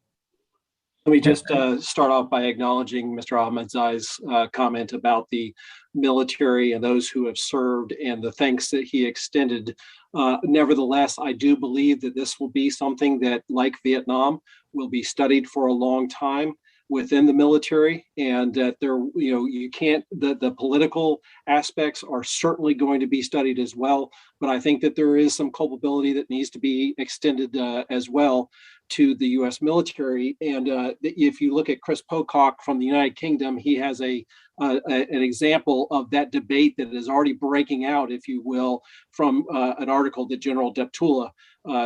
Let me just start off by acknowledging Mr. Ahmadzai's comment about the military and those who have served and the thanks that he extended. Nevertheless, I do believe that this will be something that, like Vietnam, will be studied for a long time within the military, and that there, you can't, the political aspects are certainly going to be studied as well. But I think that there is some culpability that needs to be extended as well to the U.S. military. And if you look at Chris Pocock from the United Kingdom, he has an example of that debate that is already breaking out, if you will, from an article that General Deptula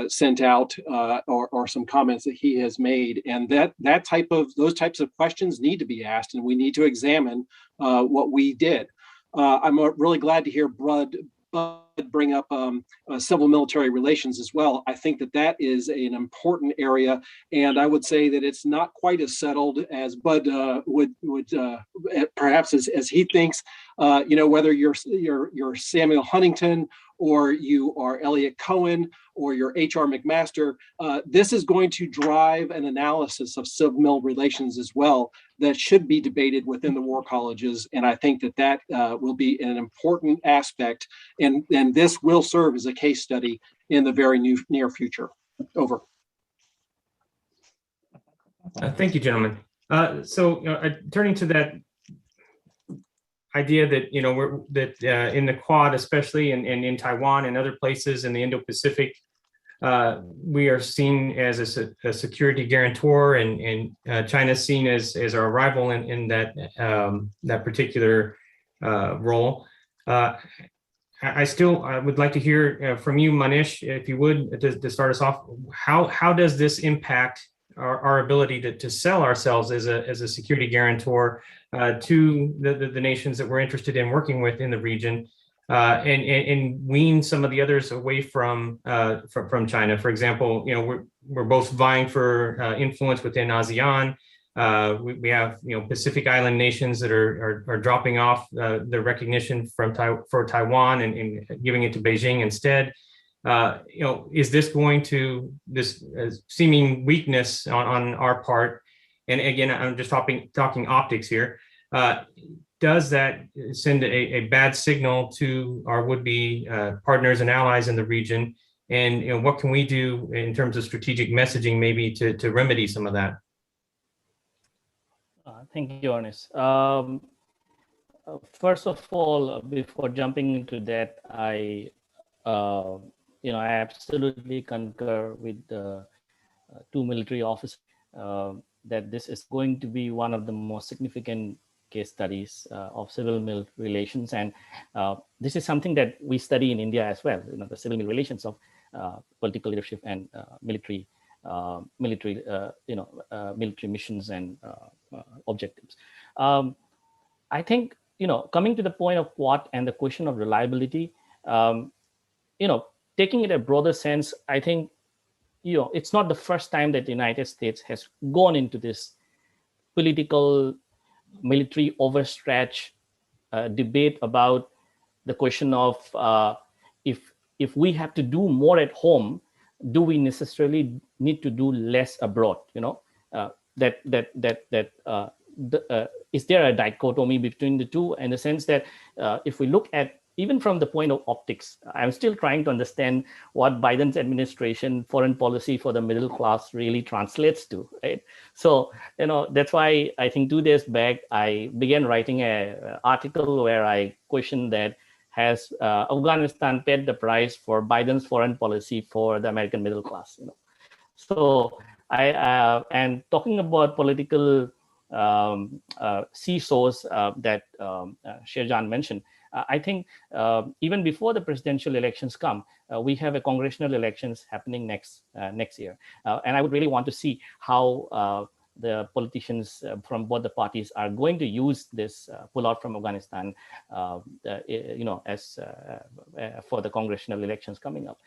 sent out, or some comments that he has made. And those types of questions need to be asked, and we need to examine what we did. I'm really glad to hear Bud bring up civil military relations as well. I think that is an important area, and I would say that it's not quite as settled as Bud would perhaps as he thinks. Whether you're Samuel Huntington or you are Elliot Cohen or you're H.R. McMaster, this is going to drive an analysis of civil relations as well that should be debated within the war colleges. And I think that will be an important aspect, and this will serve as a case study in the very near future. Over. Thank you, gentlemen. Turning to that idea that in the Quad, especially, and in Taiwan and other places in the Indo-Pacific, we are seen as a security guarantor, and China is seen as our rival in that particular role. I would like to hear from you, Monish, if you would, to start us off. How does this impact our ability to sell ourselves as a security guarantor to the nations that we're interested in working with in the region, and wean some of the others away from China? For example, we're both vying for influence within ASEAN. We have Pacific Island nations that are dropping off their recognition for Taiwan and giving it to Beijing instead. Is this going to this seeming weakness on our part? And again, I'm just talking optics here. Does that send a bad signal to our would-be partners and allies in the region? And what can we do in terms of strategic messaging, maybe to remedy some of that? Thank you, Ernest. First of all, before jumping into that, I absolutely concur with the two military officers that this is going to be one of the most significant case studies of civil-military relations, and this is something that we study in India as well. The civil-military relations of political leadership and military missions and objectives. I think coming to the point of Quad and the question of reliability, taking it a broader sense, I think it's not the first time that the United States has gone into this political military overstretch debate about the question of if we have to do more at home, do we necessarily need to do less abroad? is there a dichotomy between the two, in the sense that if we look at, even from the point of optics, I'm still trying to understand what Biden's administration foreign policy for the middle class really translates to, right? So, that's why I think 2 days back, I began writing an article where I questioned that, has Afghanistan paid the price for Biden's foreign policy for the American middle class? So and talking about political seesaws that Sher Jan mentioned, I think even before the presidential elections come, we have a congressional elections happening next year, and I would really want to see how the politicians from both the parties are going to use this pullout from Afghanistan, as for the congressional elections coming up.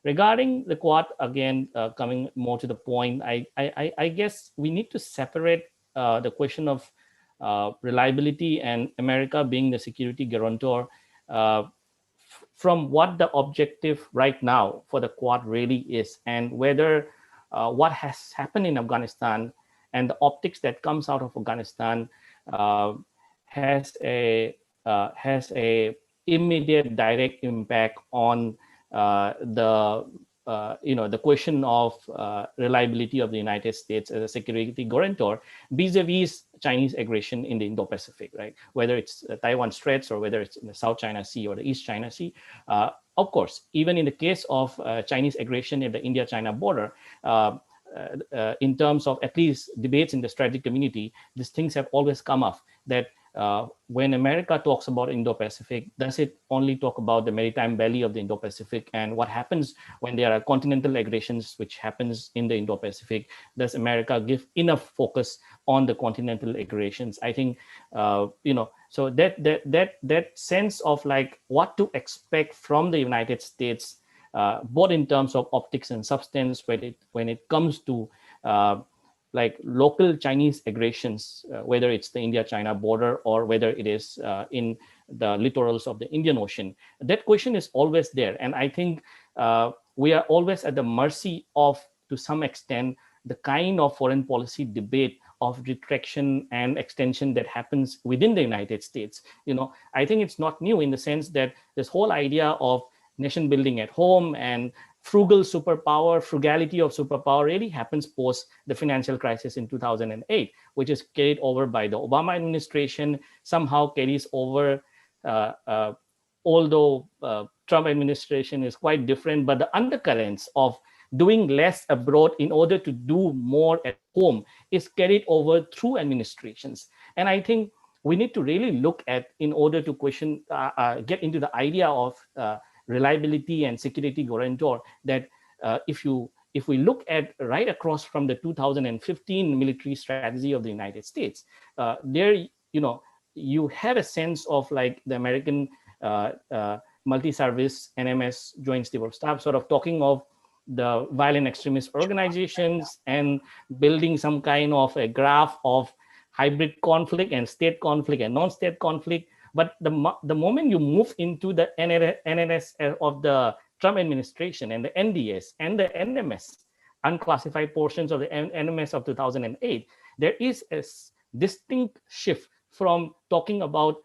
Regarding the Quad, again, coming more to the point, I guess we need to separate the question of reliability and America being the security guarantor from what the objective right now for the Quad really is, and whether what has happened in Afghanistan and the optics that comes out of Afghanistan has a immediate direct impact on the question of reliability of the United States as a security guarantor vis-a-vis Chinese aggression in the Indo-Pacific, right? Whether it's Taiwan Straits or whether it's in the South China Sea or the East China Sea. Of course, even in the case of Chinese aggression at the India-China border, in terms of at least debates in the strategic community, these things have always come up, that when America talks about Indo-Pacific, does it only talk about the maritime belly of the Indo-Pacific, and what happens when there are continental aggressions which happens in the Indo-Pacific? Does America give enough focus on the continental aggressions? I think so that sense of like what to expect from the United States, both in terms of optics and substance, when it comes to like local Chinese aggressions, whether it's the India-China border or whether it is in the littorals of the Indian Ocean. That question is always there. And I think we are always at the mercy of, to some extent, the kind of foreign policy debate of retraction and extension that happens within the United States. I think it's not new in the sense that this whole idea of nation building at home and frugality of superpower really happens post the financial crisis in 2008, which is carried over by the Obama administration, somehow carries over, although Trump administration is quite different, but the undercurrents of doing less abroad in order to do more at home is carried over through administrations. And I think we need to really look at, in order to question, get into the idea of reliability and security guarantor, that if we look at right across from the 2015 military strategy of the United States, there you have a sense of like the American multi-service NMS Joint Chiefs of Staff sort of talking of the violent extremist organizations and building some kind of a graph of hybrid conflict and state conflict and non-state conflict. But the moment you move into the NNS of the Trump administration and the NDS and the NMS, unclassified portions of the NMS of 2008, there is a distinct shift from talking about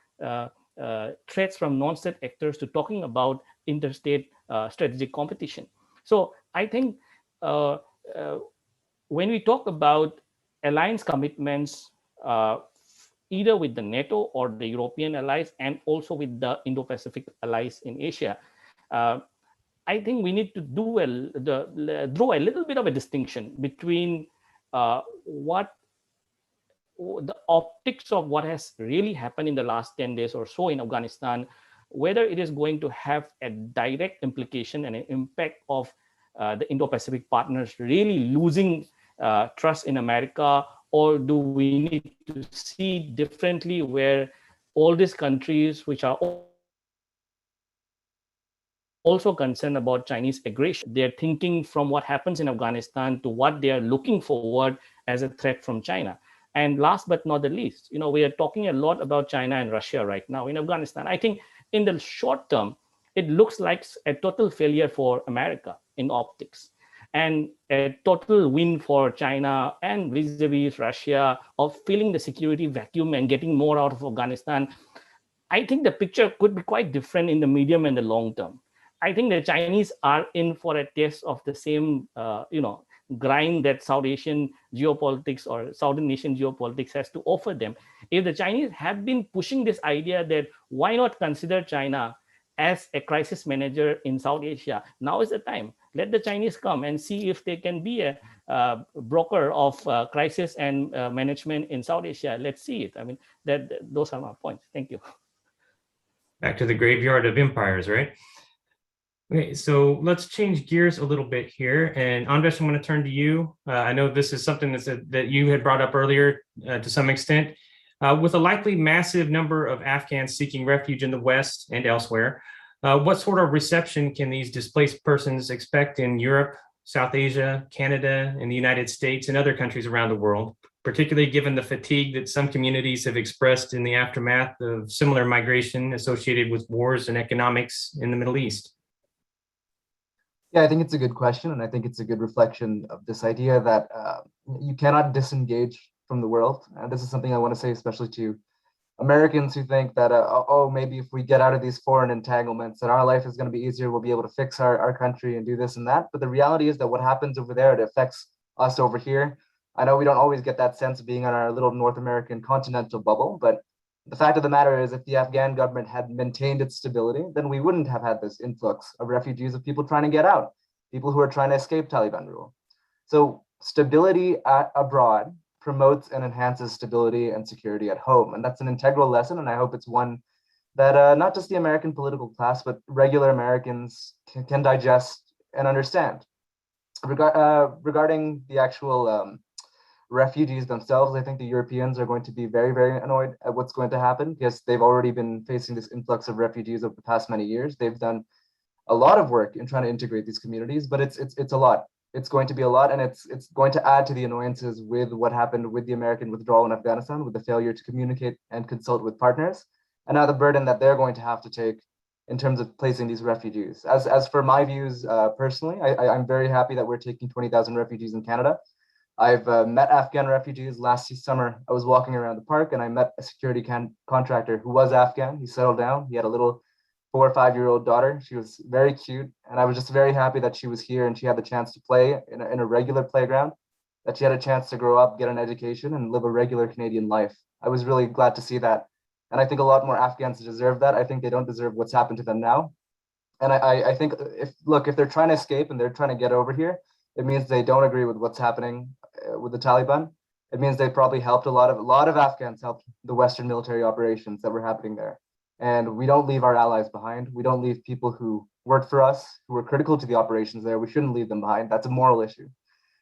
threats from non-state actors to talking about interstate strategic competition. So I think when we talk about alliance commitments, either with the NATO or the European allies, and also with the Indo-Pacific allies in Asia, I think we need to draw a little bit of a distinction between what the optics of what has really happened in the last 10 days or so in Afghanistan, whether it is going to have a direct implication and an impact of the Indo-Pacific partners really losing trust in America, or do we need to see differently, where all these countries which are also concerned about Chinese aggression, they're thinking from what happens in Afghanistan to what they are looking forward as a threat from China. And last but not the least, we are talking a lot about China and Russia right now in Afghanistan. I think in the short term, it looks like a total failure for America in optics. and a total win for China and vis-a-vis Russia of filling the security vacuum and getting more out of Afghanistan, I think the picture could be quite different in the medium and the long term. I think the Chinese are in for a test of the same, grind that South Asian geopolitics or Southern Asian geopolitics has to offer them. If the Chinese have been pushing this idea that why not consider China as a crisis manager in South Asia, now is the time. Let the Chinese come and see if they can be a broker of crisis and management in South Asia. Let's see it. I mean, those are my points. Thank you. Back to the graveyard of empires, right? Okay, so let's change gears a little bit here. And Anvesh, I'm going to turn to you. I know this is something that you had brought up earlier to some extent. With a likely massive number of Afghans seeking refuge in the West and elsewhere, what sort of reception can these displaced persons expect in Europe, South Asia, Canada, and the United States, and other countries around the world, particularly given the fatigue that some communities have expressed in the aftermath of similar migration associated with wars and economics in the Middle East? Yeah, I think it's a good question, and I think it's a good reflection of this idea that you cannot disengage from the world. And this is something I want to say, especially to Americans who think that, maybe if we get out of these foreign entanglements, then our life is going to be easier. We'll be able to fix our country and do this and that. But the reality is that what happens over there, it affects us over here. I know we don't always get that sense of being on our little North American continental bubble, but the fact of the matter is, if the Afghan government had maintained its stability, then we wouldn't have had this influx of refugees, of people trying to get out, people who are trying to escape Taliban rule. So stability abroad promotes and enhances stability and security at home. And that's an integral lesson. And I hope it's one that not just the American political class, but regular Americans can digest and understand. Regarding the actual refugees themselves, I think the Europeans are going to be very, very annoyed at what's going to happen, because they've already been facing this influx of refugees over the past many years. They've done a lot of work in trying to integrate these communities, but it's a lot. It's going to be a lot, and it's going to add to the annoyances with what happened with the American withdrawal in Afghanistan, with the failure to communicate and consult with partners, and now the burden that they're going to have to take in terms of placing these refugees. As for my views personally, I'm very happy that we're taking 20,000 refugees in Canada. I've met Afghan refugees. Last summer, I was walking around the park and I met a security contractor who was Afghan. He settled down. He had a little 4 or 5 year old daughter. She was very cute. And I was just very happy that she was here and she had the chance to play in a regular playground, that she had a chance to grow up, get an education, and live a regular Canadian life. I was really glad to see that. And I think a lot more Afghans deserve that. I think they don't deserve what's happened to them now. And I think if they're trying to escape and they're trying to get over here, it means they don't agree with what's happening with the Taliban. It means they probably helped a lot of Afghans helped the Western military operations that were happening there. And we don't leave our allies behind. We don't leave people who worked for us, who were critical to the operations there. We shouldn't leave them behind. That's a moral issue.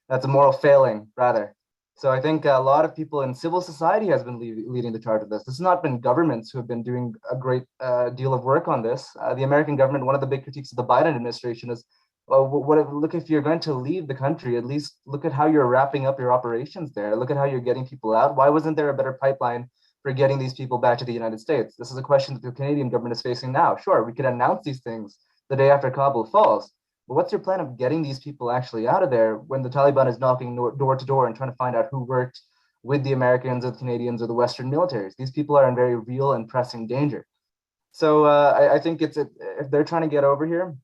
That's a moral failing, rather. So I think a lot of people in civil society has been leading the charge of this. This has not been governments who have been doing a great deal of work on this. The American government, one of the big critiques of the Biden administration is, look, if you're going to leave the country, at least look at how you're wrapping up your operations there. Look at how you're getting people out. Why wasn't there a better pipeline for getting these people back to the United States? This is a question that the Canadian government is facing now. Sure, we could announce these things the day after Kabul falls, but what's your plan of getting these people actually out of there when the Taliban is knocking door to door and trying to find out who worked with the Americans or the Canadians or the Western militaries? These people are in very real and pressing danger. So I think if they're trying to get over here,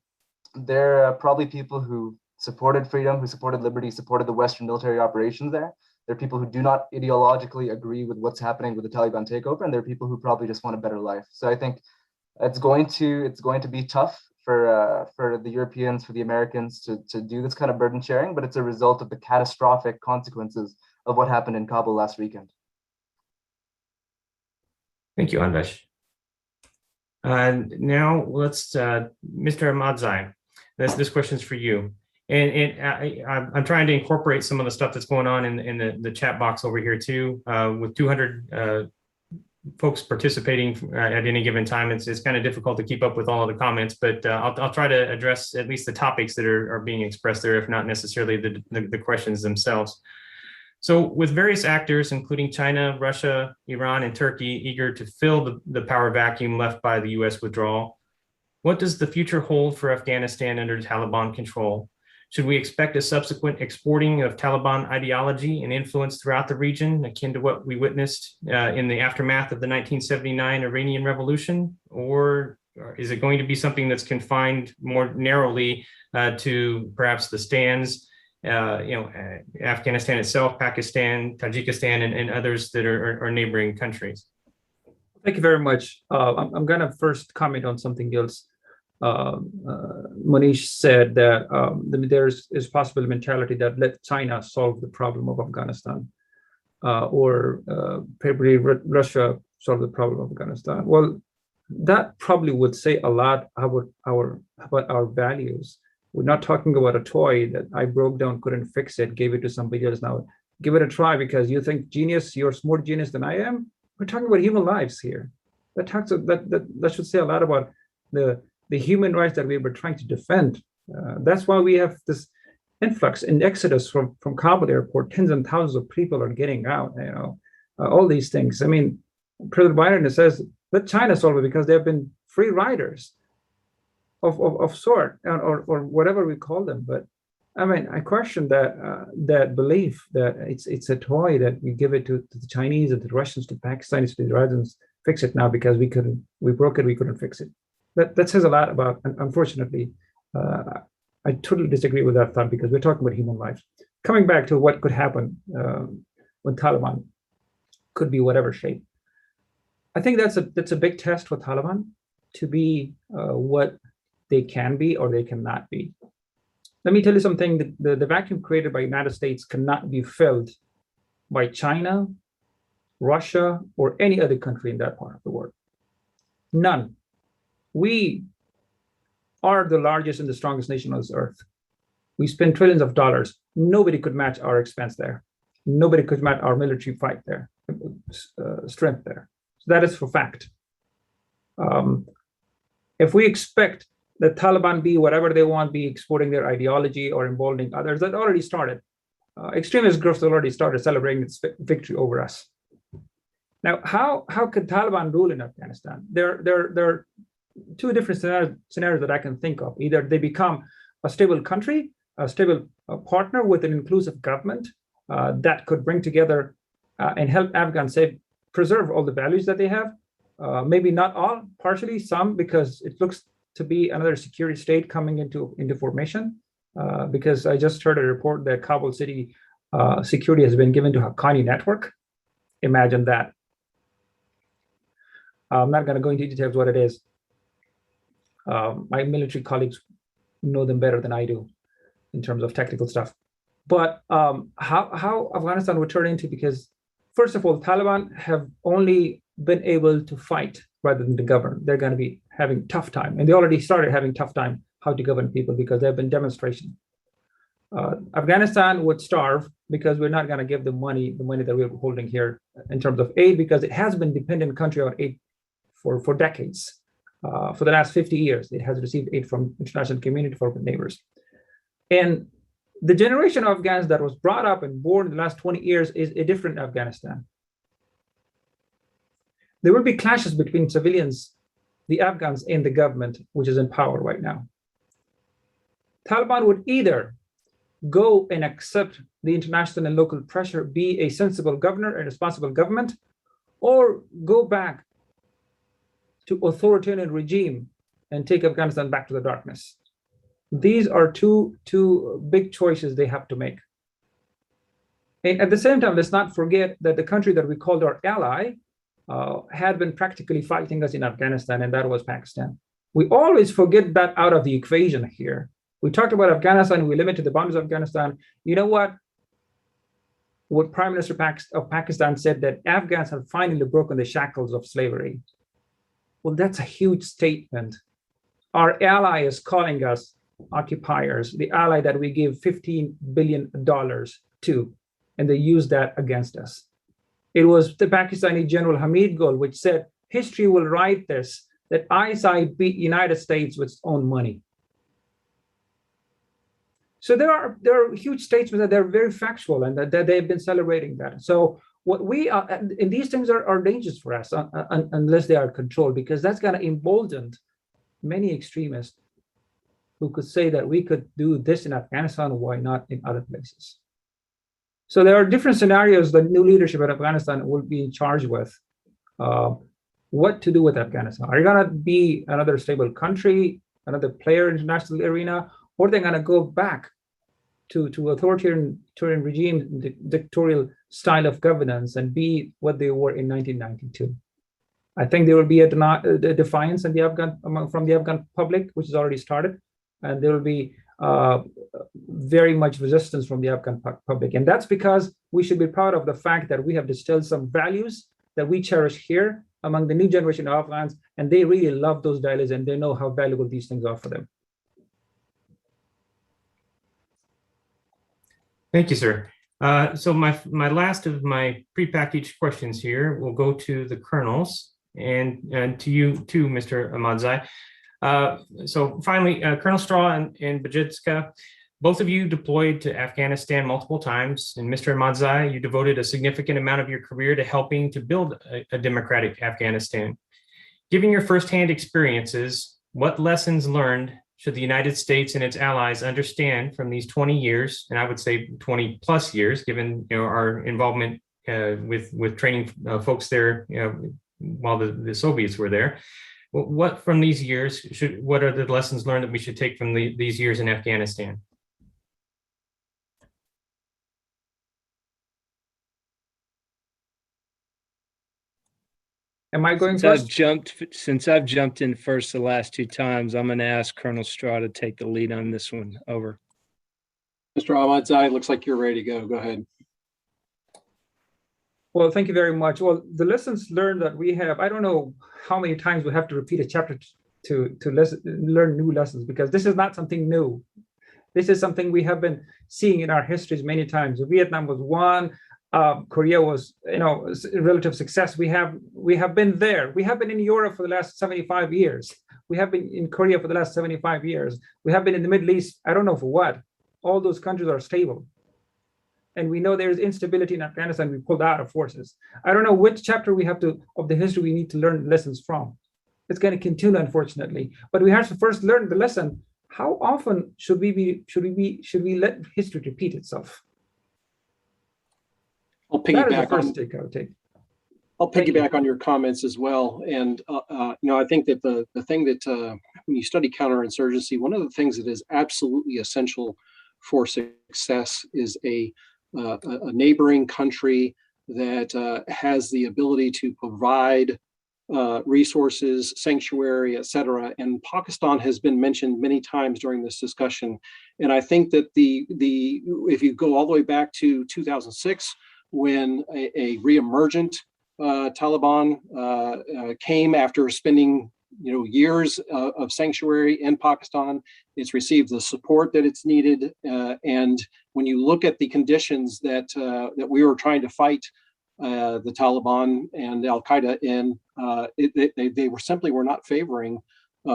they're probably people who supported freedom, who supported liberty, supported the Western military operations there. They're people who do not ideologically agree with what's happening with the Taliban takeover, and they're people who probably just want a better life. So I think it's going to be tough for the Europeans, for the Americans to do this kind of burden sharing, but it's a result of the catastrophic consequences of what happened in Kabul last weekend. Thank you, Anvesh. Now let's, Mr. Ahmadzai. This question's for you. And I'm trying to incorporate some of the stuff that's going on in the chat box over here too, with 200 folks participating at any given time. It's kind of difficult to keep up with all of the comments, but I'll try to address at least the topics that are being expressed there, if not necessarily the questions themselves. So with various actors, including China, Russia, Iran, and Turkey, eager to fill the power vacuum left by the US withdrawal, what does the future hold for Afghanistan under Taliban control? Should we expect a subsequent exporting of Taliban ideology and influence throughout the region, akin to what we witnessed in the aftermath of the 1979 Iranian Revolution? Or is it going to be something that's confined more narrowly to perhaps the stands, Afghanistan itself, Pakistan, Tajikistan, and others that are neighboring countries? Thank you very much. I'm going to first comment on something else. Monish said that there is possible mentality that let China solve the problem of Afghanistan, or probably Russia solve the problem of Afghanistan. Well, that probably would say a lot about our values. We're not talking about a toy that I broke down, couldn't fix it, gave it to somebody else. Now give it a try because you think genius, you're more genius than I am. We're talking about human lives here. That should say a lot about the human rights that we were trying to defend. That's why we have this influx and exodus from Kabul airport. Tens and thousands of people are getting out. All these things. I mean, President Biden says let China solve it because they've been free riders of sort, or whatever we call them. But I mean, I question that belief that it's a toy that we give it to the Chinese and the Russians, to Pakistanis, to the Iranians, fix it now because we broke it, we couldn't fix it. That says a lot about, unfortunately, I totally disagree with that thought because we're talking about human lives. Coming back to what could happen when Taliban could be whatever shape. I think that's a big test for Taliban to be what they can be or they cannot be. Let me tell you something, the vacuum created by the United States cannot be filled by China, Russia, or any other country in that part of the world. None. We are the largest and the strongest nation on this earth. We spend trillions of dollars. Nobody could match our expense there. Nobody could match our military fight there, strength there. So that is for fact. If we expect the Taliban be whatever they want, be exporting their ideology or emboldening others, that already started. Extremist groups already started celebrating its victory over us. Now, how could Taliban rule in Afghanistan? There are two different scenarios that I can think of. Either they become a stable country, a stable partner with an inclusive government that could bring together and help Afghans preserve all the values that they have. Maybe not all, partially, some, because it looks to be another security state coming into formation. Because I just heard a report that Kabul city security has been given to Haqqani network. Imagine that. I'm not going to go into details what it is. My military colleagues know them better than I do in terms of technical stuff. But how Afghanistan would turn into, because first of all, Taliban have only been able to fight rather than to govern. They're going to be having tough time, and they already started having tough time how to govern people because there have been demonstrations. Afghanistan would starve because we're not going to give them the money that we're holding here in terms of aid, because it has been dependent country on aid for decades. For the last 50 years, it has received aid from international community, from neighbors. And the generation of Afghans that was brought up and born in the last 20 years is a different Afghanistan. There will be clashes between civilians, the Afghans, and the government, which is in power right now. Taliban would either go and accept the international and local pressure, be a sensible governor and responsible government, or go back to authoritarian regime and take Afghanistan back to the darkness. These are two big choices they have to make. And at the same time, let's not forget that the country that we called our ally had been practically fighting us in Afghanistan, and that was Pakistan. We always forget that out of the equation here. We talked about Afghanistan, we limited the boundaries of Afghanistan. You know what? What Prime Minister of Pakistan said, that Afghans have finally broken the shackles of slavery. Well, that's a huge statement. Our ally is calling us occupiers, the ally that we give $15 billion to, and they use that against us. It was the Pakistani General Hamid Gul which said, history will write this, that ISI beat United States with its own money. So there are huge statements that they're very factual and that they've been celebrating that. So what we are, and these things are dangerous for us unless they are controlled, because that's going to embolden many extremists who could say that we could do this in Afghanistan, why not in other places? So there are different scenarios that new leadership in Afghanistan will be in charge with. What to do with Afghanistan? Are you going to be another stable country, another player in the international arena, or they're going to go back to authoritarian regime, dictatorial style of governance, and be what they were in 1992? I think there will be a defiance in from the Afghan public, which has already started, and there will be very much resistance from the Afghan public. And that's because we should be proud of the fact that we have distilled some values that we cherish here among the new generation of Afghans, and they really love those values and they know how valuable these things are for them. Thank you, sir. So my last of my prepackaged questions here will go to the colonels and to you too, Mr. Ahmadzai. So finally, Colonel Straw and Budjenska, both of you deployed to Afghanistan multiple times, and Mr. Ahmadzai, you devoted a significant amount of your career to helping to build a democratic Afghanistan. Given your firsthand experiences, what lessons learned should the United States and its allies understand from these 20 years, and I would say 20 plus years, given our involvement with training folks there while the Soviets were there? What from these years what are the lessons learned that we should take from these years in Afghanistan? Am I going first? Since I've jumped in first the last two times, I'm going to ask Colonel Straw to take the lead on this one. Over. Mr. Ahmadzai, looks like you're ready to go. Go ahead. Well, thank you very much. Well, the lessons learned that we have, I don't know how many times we have to repeat a chapter to learn new lessons, because this is not something new. This is something we have been seeing in our histories many times. Vietnam was one. Korea was, a relative success. We have been there. We have been in Europe for the last 75 years. We have been in Korea for the last 75 years. We have been in the Middle East. I don't know for what. All those countries are stable. And we know there's instability in Afghanistan. We pulled out of forces. I don't know which chapter of the history we need to learn lessons from. It's going to continue, unfortunately. But we have to first learn the lesson. How often should we let history repeat itself? I'll piggyback on your comments as well. And I think that the thing that when you study counterinsurgency, one of the things that is absolutely essential for success is a neighboring country that has the ability to provide resources, sanctuary, et cetera. And Pakistan has been mentioned many times during this discussion. And I think that if you go all the way back to 2006, when a reemergent Taliban came after spending years of sanctuary in Pakistan, it's received the support that it's needed. And when you look at the conditions that we were trying to fight the Taliban and Al Qaeda in, they were not favoring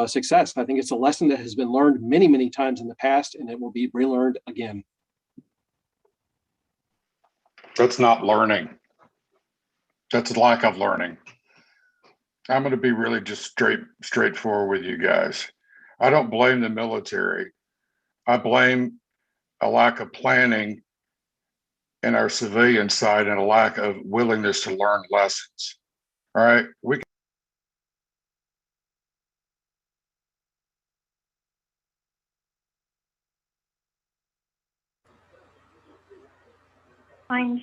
success. I think it's a lesson that has been learned many, many times in the past, and it will be relearned again. That's not learning. That's lack of learning. I'm going to be really just straightforward with you guys. I don't blame the military. I blame a lack of planning in our civilian side and a lack of willingness to learn lessons. All right, Fine.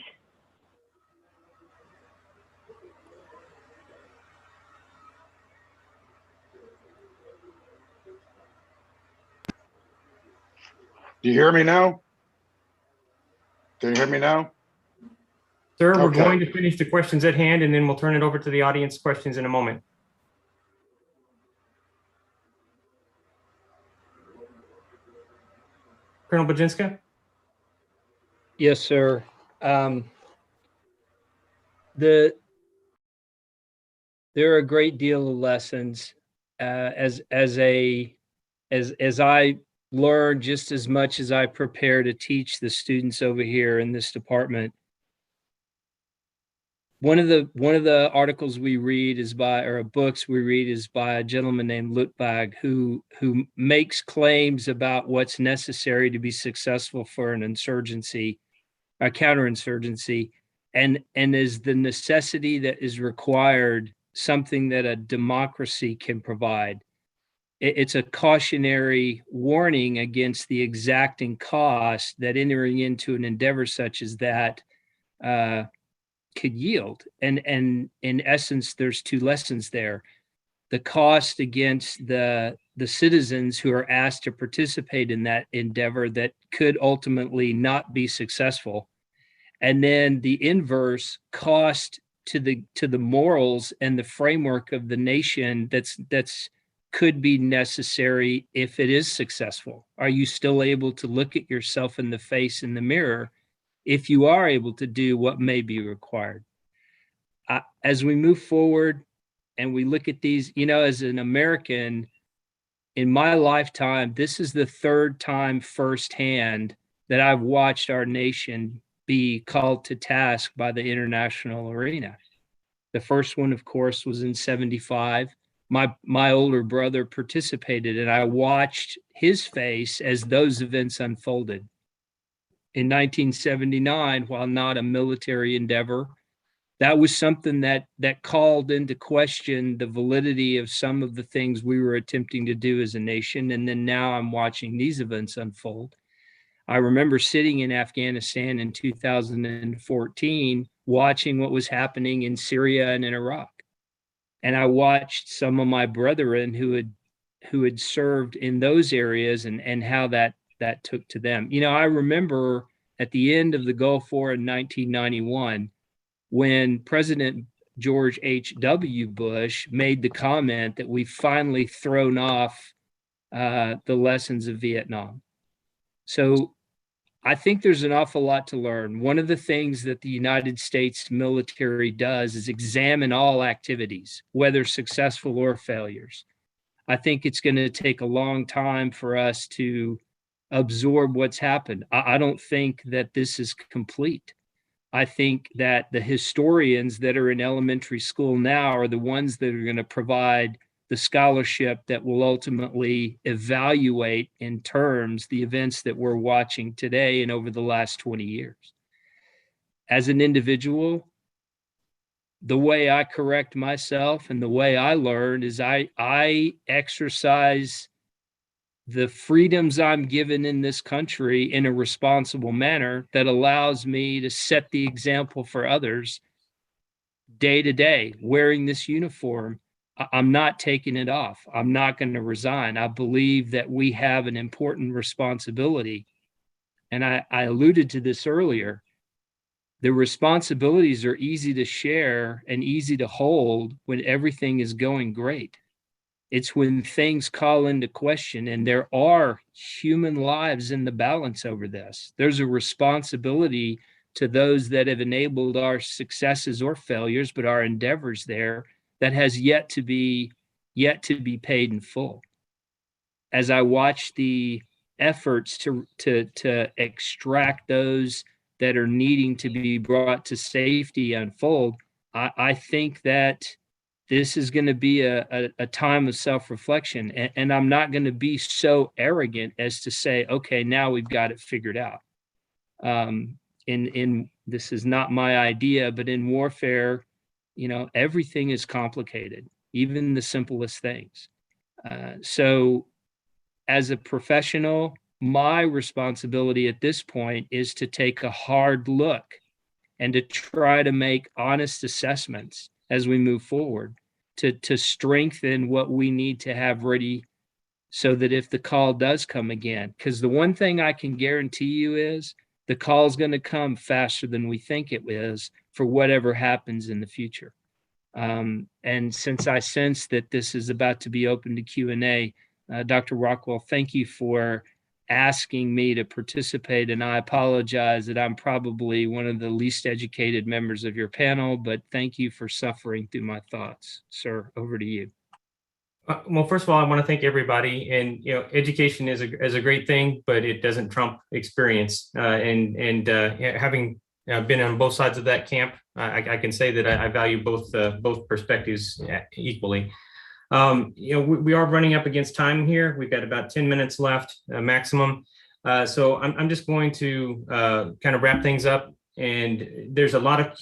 Do you hear me now? Can you hear me now? Sir, we're Okay. going to finish the questions at hand, and then we'll turn it over to the audience questions in a moment. Colonel Budjenska? Yes, sir. There are a great deal of lessons as I learn just as much as I prepare to teach the students over here in this department. one of the articles we read is by, or books we read is by a gentleman named Lutbag, who makes claims about what's necessary to be successful for an insurgency, a counterinsurgency, and is the necessity that is required something that a democracy can provide. It's a cautionary warning against the exacting cost that entering into an endeavor such as that could yield. And in essence, there's two lessons there. The cost against the citizens who are asked to participate in that endeavor that could ultimately not be successful. And then the inverse cost to the morals and the framework of the nation that's could be necessary if it is successful. Are you still able to look at yourself in the face in the mirror if you are able to do what may be required? As we move forward and we look at these, as an American, in my lifetime, this is the third time firsthand that I've watched our nation be called to task by the international arena. The first one, of course, was in '75. My older brother participated, and I watched his face as those events unfolded. In 1979, while not a military endeavor, that was something that called into question the validity of some of the things we were attempting to do as a nation. And then now I'm watching these events unfold. I remember sitting in Afghanistan in 2014, watching what was happening in Syria and in Iraq. And I watched some of my brethren who had served in those areas and how that took to them. I remember at the end of the Gulf War in 1991, when President George H.W. Bush made the comment that we've finally thrown off the lessons of Vietnam. So I think there's an awful lot to learn. One of the things that the United States military does is examine all activities, whether successful or failures. I think it's going to take a long time for us to absorb what's happened. I don't think that this is complete. I think that the historians that are in elementary school now are the ones that are going to provide the scholarship that will ultimately evaluate in terms the events that we're watching today and over the last 20 years. As an individual, the way I correct myself and the way I learn is I exercise the freedoms I'm given in this country in a responsible manner that allows me to set the example for others day to day, wearing this uniform. I'm not taking it off. I'm not going to resign. I believe that we have an important responsibility. And I alluded to this earlier. The responsibilities are easy to share and easy to hold when everything is going great. It's when things call into question, and there are human lives in the balance over this. There's a responsibility to those that have enabled our successes or failures, but our endeavors there, that has yet to be paid in full. As I watch the efforts to extract those that are needing to be brought to safety unfold, I think that this is going to be a time of self-reflection, and I'm not going to be so arrogant as to say, okay, now we've got it figured out. In this is not my idea, but in warfare, everything is complicated, even the simplest things. So as a professional, my responsibility at this point is to take a hard look and to try to make honest assessments as we move forward to strengthen what we need to have ready so that if the call does come again, because the one thing I can guarantee you is the call is going to come faster than we think it is for whatever happens in the future. And since I sense that this is about to be open to Q&A, Dr. Rockwell, thank you for asking me to participate. And I apologize that I'm probably one of the least educated members of your panel, but thank you for suffering through my thoughts. Sir, over to you. Well, first of all, I want to thank everybody. And education is a great thing, but it doesn't trump experience. Having been on both sides of that camp. I can say that I value both perspectives equally. We are running up against time here. We've got about 10 minutes left maximum. So I'm just going to kind of wrap things up. And there's a lot of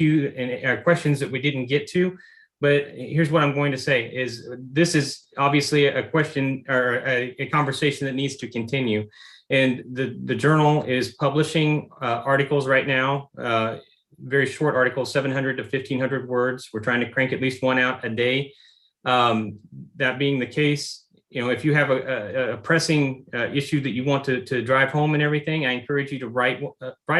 questions that we didn't get to. But here's what I'm going to say is this is obviously a question or a conversation that needs to continue. And the journal is publishing articles right now, very short articles, 700 to 1,500 words. We're trying to crank at least one out a day. That being the case, if you have a pressing issue that you want to drive home and everything, I encourage you to write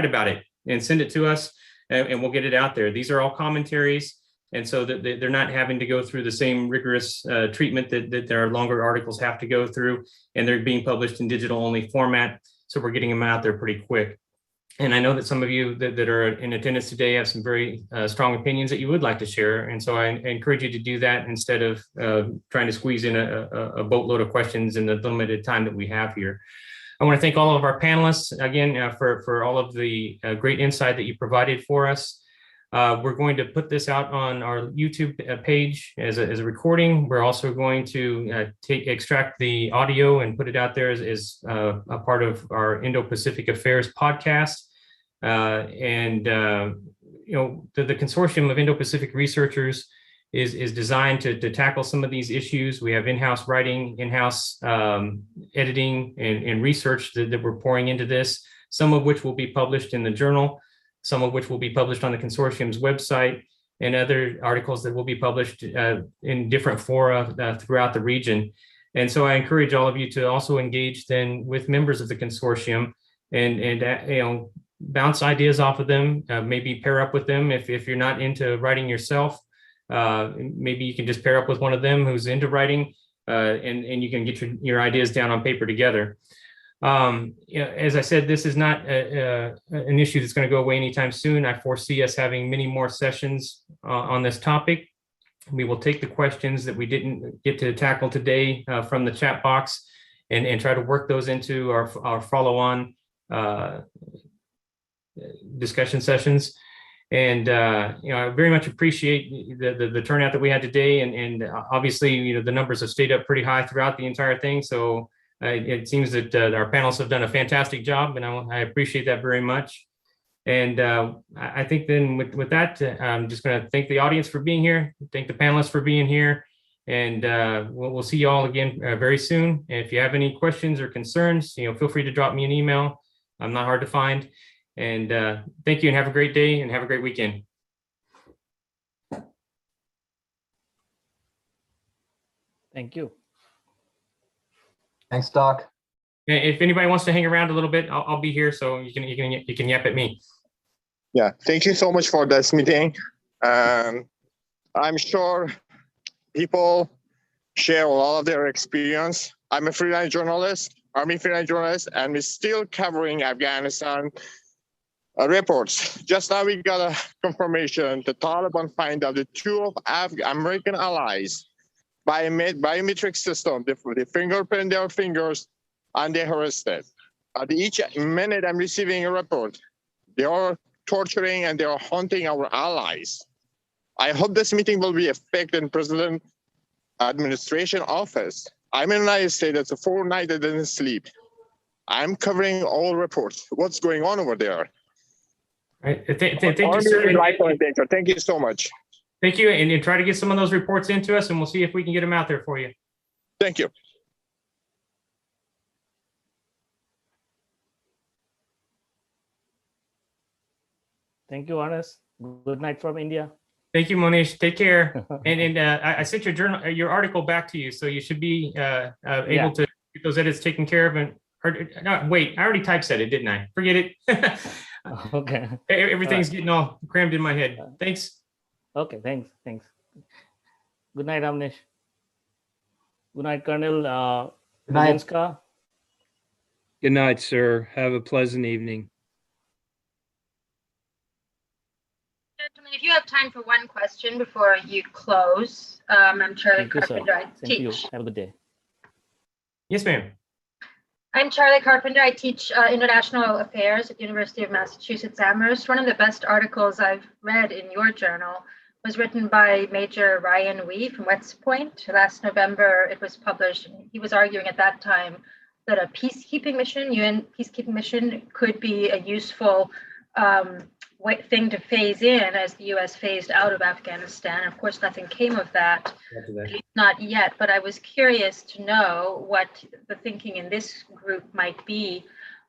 about it and send it to us, and we'll get it out there. These are all commentaries. And so that they're not having to go through the same rigorous treatment that their longer articles have to go through, and they're being published in digital only format. So we're getting them out there pretty quick. And I know that some of you that are in attendance today have some very strong opinions that you would like to share. And so I encourage you to do that instead of trying to squeeze in a boatload of questions in the limited time that we have here. I want to thank all of our panelists again for all of the great insight that you provided for us. We're going to put this out on our YouTube page as a recording. We're also going to extract the audio and put it out there as a part of our Indo-Pacific Affairs podcast. The Consortium of Indo-Pacific Researchers is designed to tackle some of these issues. We have in-house writing, in-house editing, and research that we're pouring into this, some of which will be published in the journal, some of which will be published on the consortium's website, and other articles that will be published in different fora throughout the region. And so I encourage all of you to also engage then with members of the consortium and bounce ideas off of them, maybe pair up with them if you're not into writing yourself. Maybe you can just pair up with one of them who's into writing, and you can get your ideas down on paper together. As I said, this is not an issue that's going to go away anytime soon. I foresee us having many more sessions on this topic. We will take the questions that we didn't get to tackle today from the chat box and try to work those into our follow-on discussion sessions. And I very much appreciate the turnout that we had today. And obviously, the numbers have stayed up pretty high throughout the entire thing. So it seems that our panelists have done a fantastic job, and I appreciate that very much. And I think then with that, I'm just going to thank the audience for being here, thank the panelists for being here, and we'll see you all again very soon. And if you have any questions or concerns, feel free to drop me an email. I'm not hard to find. And thank you, and have a great day, and have a great weekend. Thank you. Thanks, Doc. If anybody wants to hang around a little bit, I'll be here, so you can yap at me. Yeah, thank you so much for this meeting. I'm sure people share a lot of their experience. I'm a freelance journalist, Army freelance journalist, and we're still covering Afghanistan reports. Just now we got a confirmation the Taliban find out the two of American allies biometric system, they fingerprint their fingers and they arrested. At each minute I'm receiving a report, they are torturing and they are hunting our allies. I hope this meeting will be effective in President Administration office. I'm in the United States, it's a 4 nights I didn't sleep. I'm covering all reports. What's going on over there? Right. Thank you, sir. Thank you so much. Thank you, and try to get some of those reports into us, and we'll see if we can get them out there for you. Thank you. Thank you, Anas. Good night from India. Thank you, Monish. Take care. and I sent your article back to you, so you should be able to get those edits taken care of. No, wait, I already typeset it, didn't I? Forget it. Okay. Everything's getting all crammed in my head. Thanks. Okay, thanks. Good night, Amnish. Good night, Colonel Budjenska. Good night, sir. Have a pleasant evening. Gentlemen, if you have time for one question before you close, I'm Charlie Thank you, sir. Carpenter. I Thank you. teach. Have a good day. Yes, ma'am. I'm Charlie Carpenter. I teach international affairs at the University of Massachusetts Amherst. One of the best articles I've read in your journal was written by Major Ryan Wee from West Point. Last November, it was published. He was arguing at that time that a peacekeeping mission, UN peacekeeping mission, could be a useful thing to phase in as the US phased out of Afghanistan. Of course, nothing came of that, at least not yet, but I was curious to know what the thinking in this group might be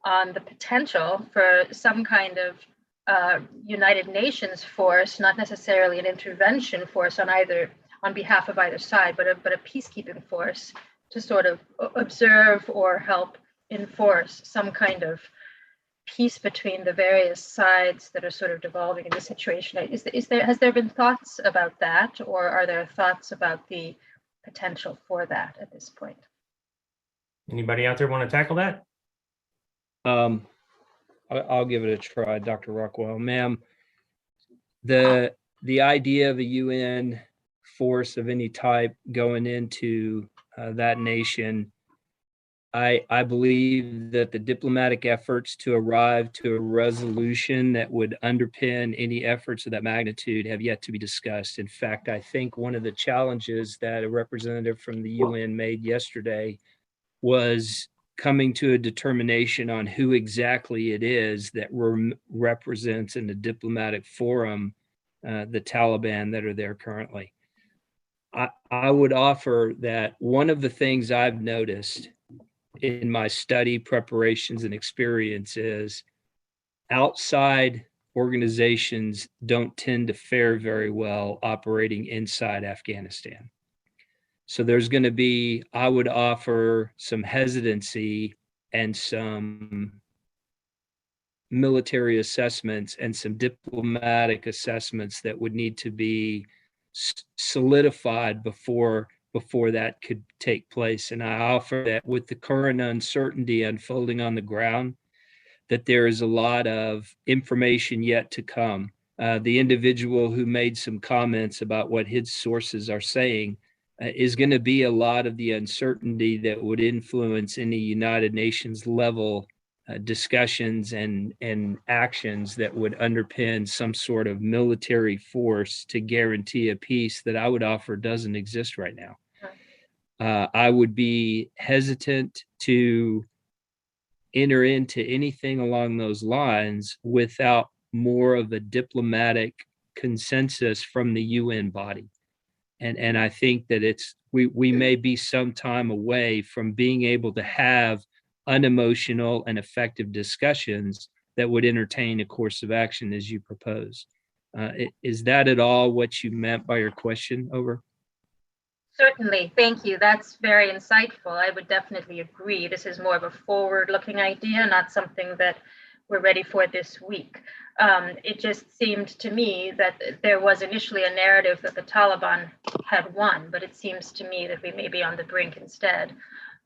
on the potential for some kind of United Nations force, not necessarily an intervention force on behalf of either side, but a peacekeeping force to sort of observe or help enforce some kind of peace between the various sides that are sort of devolving in this situation. Has there been thoughts about that, or are there thoughts about the potential for that at this point? Anybody out there want to tackle that? I'll give it a try, Dr. Rockwell. Ma'am, the idea of a UN force of any type going into that nation, I believe that the diplomatic efforts to arrive to a resolution that would underpin any efforts of that magnitude have yet to be discussed. In fact, I think one of the challenges that a representative from the UN made yesterday was coming to a determination on who exactly it is that represents in the diplomatic forum the Taliban that are there currently. I would offer that one of the things I've noticed in my study, preparations, and experience is outside organizations don't tend to fare very well operating inside Afghanistan. So there's going to be, I would offer, some hesitancy and some military assessments and some diplomatic assessments that would need to be solidified before that could take place. And I offer that with the current uncertainty unfolding on the ground, that there is a lot of information yet to come. The individual who made some comments about what his sources are saying is going to be a lot of the uncertainty that would influence any United Nations level discussions and actions that would underpin some sort of military force to guarantee a peace that I would offer doesn't exist right now. I would be hesitant to enter into anything along those lines without more of a diplomatic consensus from the UN body. And I think that we may be some time away from being able to have unemotional and effective discussions that would entertain a course of action as you propose. Is that at all what you meant by your question? Over. Certainly, thank you. That's very insightful. I would definitely agree. This is more of a forward-looking idea, not something that we're ready for this week. It just seemed to me that there was initially a narrative that the Taliban had won, but it seems to me that we may be on the brink instead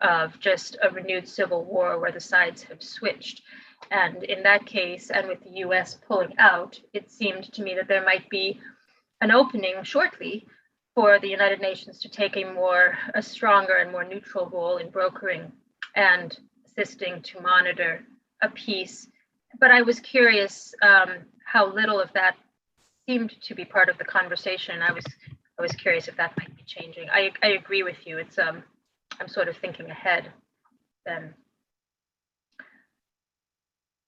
of just a renewed civil war where the sides have switched. And in that case, and with the US pulling out, it seemed to me that there might be an opening shortly for the United Nations to take a stronger and more neutral role in brokering and assisting to monitor a peace. But I was curious how little of that seemed to be part of the conversation. I was curious if that might be changing. I agree with you. It's I'm sort of thinking ahead then.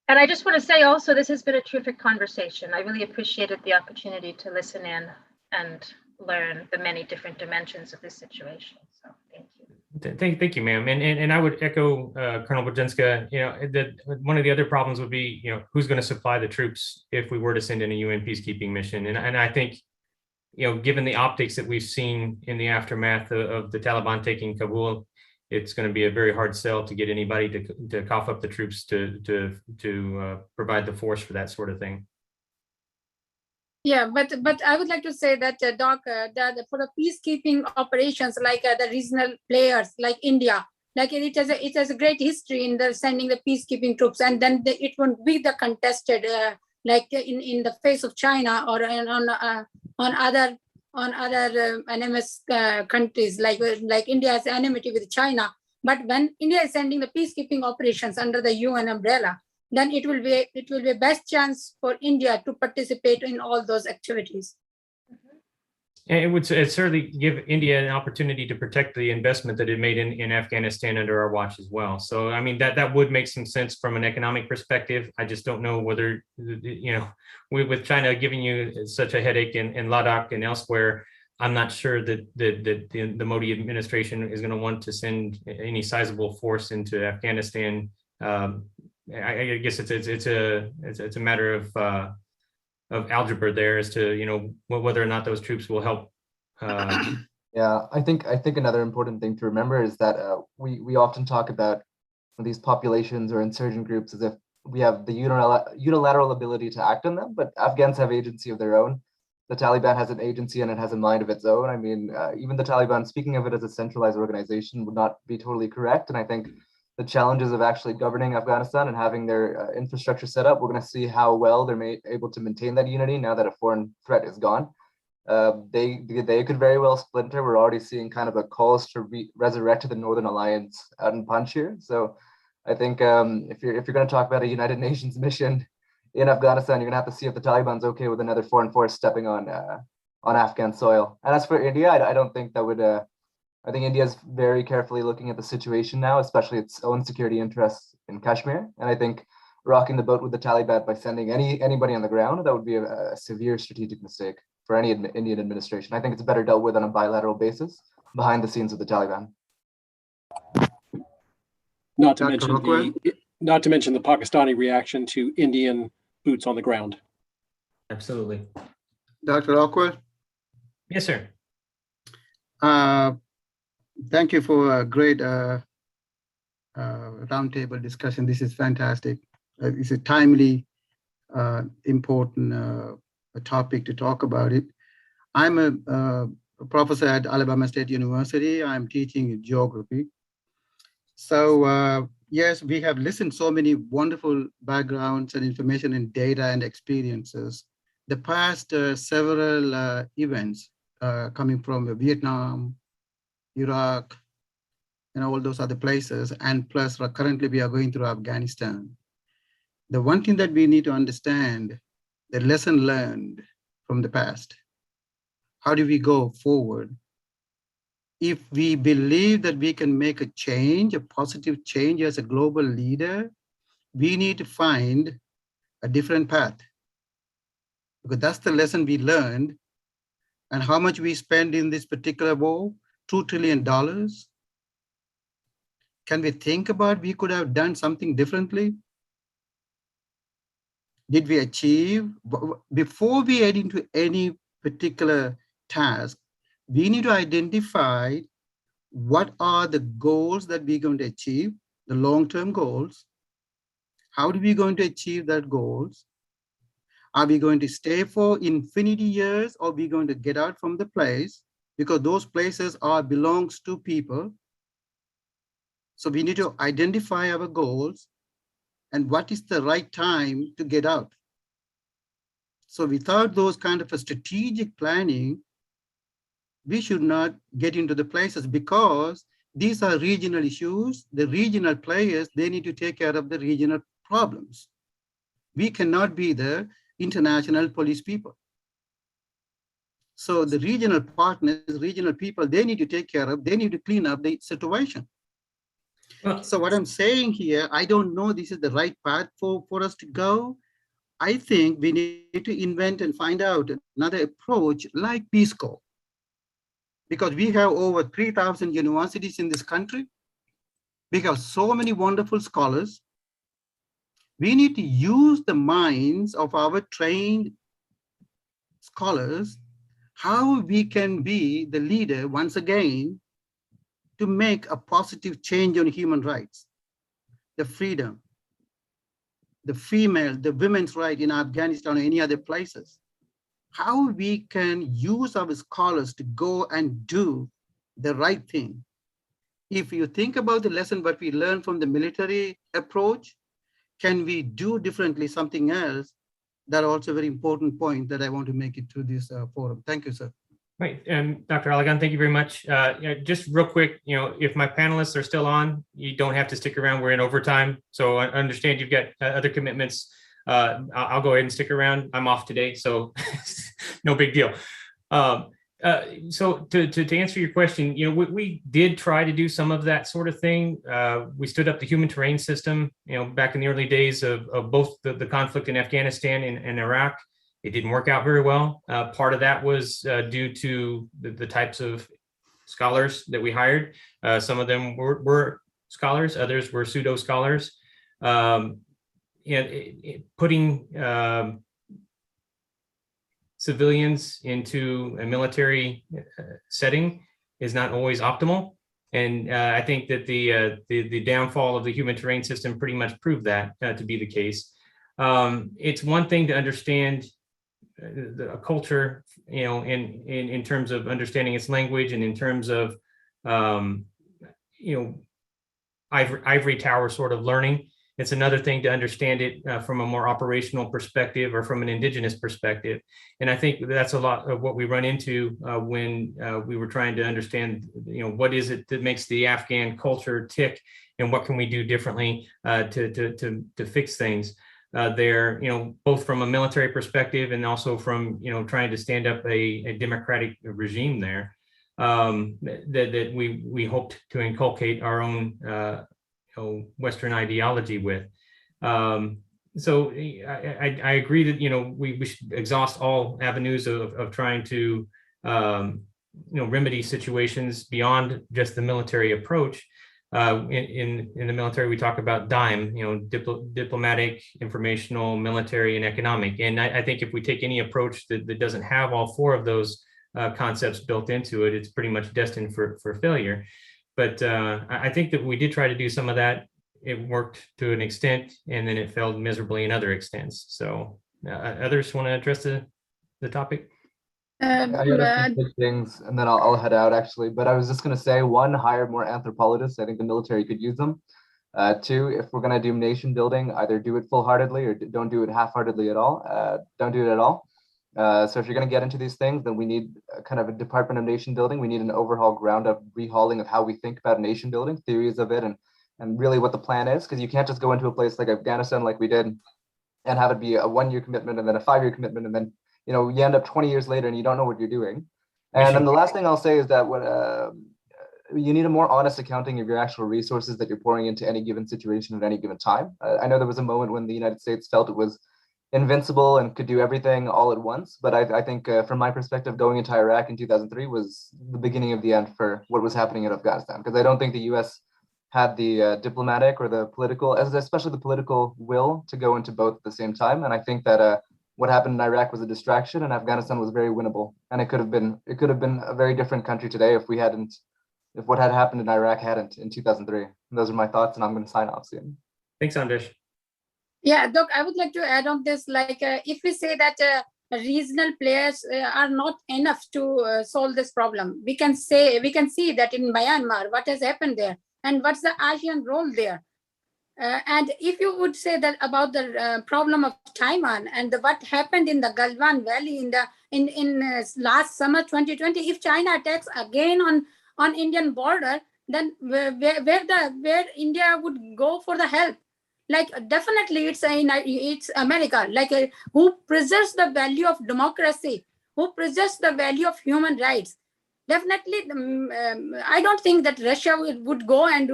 And I just want to say also, this has been a terrific conversation. I really appreciated the opportunity to listen in and learn the many different dimensions of this situation. So thank you. Thank you, ma'am. And I would echo Colonel Budjenska. That one of the other problems would be, who's going to supply the troops if we were to send in a UN peacekeeping mission. And I think, given the optics that we've seen in the aftermath of the Taliban taking Kabul, it's going to be a very hard sell to get anybody to cough up the troops to provide the force for that sort of thing. Yeah, but I would like to say that, Doc, that for the peacekeeping operations, like the regional players, like India, like it has a great history in the sending the peacekeeping troops, and then it won't be the contested, like in the face of China or on other enemous countries, like India's enmity with China. But when India is sending the peacekeeping operations under the UN umbrella, then it will be a best chance for India to participate in all those activities. And it would certainly give India an opportunity to protect the investment that it made in Afghanistan under our watch as well. So, I mean, that would make some sense from an economic perspective. I just don't know whether, you know, with China giving you such a headache in Ladakh and elsewhere, I'm not sure that the Modi administration is going to want to send any sizable force into Afghanistan. I guess it's a matter of algebra there as to, you know, whether or not those troops will help. Yeah, I think another important thing to remember is that we often talk about these populations or insurgent groups as if we have the unilateral ability to act on them, but Afghans have agency of their own. The Taliban has an agency and it has a mind of its own. I mean, even the Taliban, speaking of it as a centralized organization, would not be totally correct. And I think the challenges of actually governing Afghanistan and having their infrastructure set up, we're going to see how well they're able to maintain that unity now that a foreign threat is gone. They could very well splinter. We're already seeing kind of a calls to resurrect the Northern Alliance out in Panjshir. So I think if you're going to talk about a United Nations mission in Afghanistan, you're going to have to see if the Taliban's okay with another foreign force stepping on Afghan soil. And as for India, I don't think that would. I think India is very carefully looking at the situation now, especially its own security interests in Kashmir. And I think rocking the boat with the Taliban by sending anybody on the ground, that would be a severe strategic mistake for any Indian administration. I think it's better dealt with on a bilateral basis behind the scenes with the Taliban. Not to mention the Pakistani reaction to Indian boots on the ground. Absolutely. Dr. Rockwell? Yes, sir. Thank you for a great roundtable discussion. This is fantastic. It's a timely, important topic to talk about it. I'm a professor at Alabama State University. I'm teaching geography. So yes, we have listened so many wonderful backgrounds and information and data and experiences. The past several events coming from Vietnam, Iraq, and all those other places, and plus currently we are going through Afghanistan. The one thing that we need to understand, the lesson learned from the past. How do we go forward? If we believe that we can make a change, a positive change as a global leader, we need to find a different path. Because that's the lesson we learned. And how much we spend in this particular war, $2 trillion. Can we think about we could have done something differently? Did we achieve? Before we head into any particular task, we need to identify what are the goals that we're going to achieve, the long-term goals. How are we going to achieve that goals? Are we going to stay for infinity years, or are we going to get out from the place? Because those places belongs to people. So we need to identify our goals and what is the right time to get out. So without those kind of a strategic planning, we should not get into the places, because these are regional issues. The regional players, they need to take care of the regional problems. We cannot be the international police people. So the regional partners, regional people, they need to take care of, they need to clean up the situation. So what I'm saying here, I don't know this is the right path for us to go. I think we need to invent and find out another approach like Peace Corps. Because we have over 3,000 universities in this country. We have so many wonderful scholars. We need to use the minds of our trained scholars, how we can be the leader once again to make a positive change on human rights, the freedom, the female, the women's right in Afghanistan or any other places. How we can use our scholars to go and do the right thing. If you think about the lesson what we learned from the military approach, can we do differently something else? That's also a very important point that I want to make it to this forum. Thank you, sir. Right, and Dr. Alagan, thank you very much. Just real quick, if my panelists are still on, you don't have to stick around. We're in overtime, so I understand you've got other commitments. I'll go ahead and stick around. I'm off today, so no big deal. So to answer your question, we did try to do some of that sort of thing. We stood up the human terrain system, back in the early days of both the conflict in Afghanistan and Iraq. It didn't work out very well. Part of that was due to the types of scholars that we hired. Some of them were scholars, others were pseudo scholars. And putting civilians into a military setting is not always optimal. And I think that the downfall of the human terrain system pretty much proved that to be the case. It's one thing to understand a culture, in terms of understanding its language and in terms of, ivory tower sort of learning. It's another thing to understand it from a more operational perspective or from an indigenous perspective. And I think that's a lot of what we run into when we were trying to understand, what is it that makes the Afghan culture tick and what can we do differently to fix things. There, both from a military perspective and also from, trying to stand up a democratic regime there, that we hoped to inculcate our own Western ideology with. So I agree that, we should exhaust all avenues of trying to, remedy situations beyond just the military approach. In the military, we talk about DIME, diplomatic, informational, military, and economic. And I think if we take any approach that doesn't have all four of those concepts built into it, it's pretty much destined for failure. But I think that we did try to do some of that. It worked to an extent, and then it failed miserably in other extents. So others want to address the topic? I got a few big things, and then I'll head out actually. But I was just going to say, one, hire more anthropologists. I think the military could use them. Two, if we're going to do nation building, either do it full-heartedly or don't do it half-heartedly at all. Don't do it at all. So if you're going to get into these things, then we need kind of a department of nation building. We need an overhaul, ground-up rehauling of how we think about nation building, theories of it, and really what the plan is. Because you can't just go into a place like Afghanistan, like we did, and have it be a 1-year commitment and then a 5-year commitment, and then you end up 20 years later and you don't know what you're doing. And then the last thing I'll say is that when you need a more honest accounting of your actual resources that you're pouring into any given situation at any given time. I know there was a moment when the United States felt it was invincible and could do everything all at once. But I think from my perspective, going into Iraq in 2003 was the beginning of the end for what was happening in Afghanistan, because I don't think the US had the diplomatic or the political, especially the political will to go into both at the same time. And I think that what happened in Iraq was a distraction, and Afghanistan was very winnable. And it could have been a very different country today if what had happened in Iraq hadn't in 2003. And those are my thoughts, and I'm going to sign off soon. Thanks, Anvesh. Yeah, Doc, I would like to add on this, if we say that regional players are not enough to solve this problem, we can see that in Myanmar, what has happened there and what's the ASEAN role there. And if you would say that about the problem of Taiwan and what happened in the Galwan Valley in last summer 2020, if China attacks again on Indian border, then where India would go for the help? Definitely it's America, who preserves the value of democracy, who preserves the value of human rights. Definitely, I don't think that Russia would go and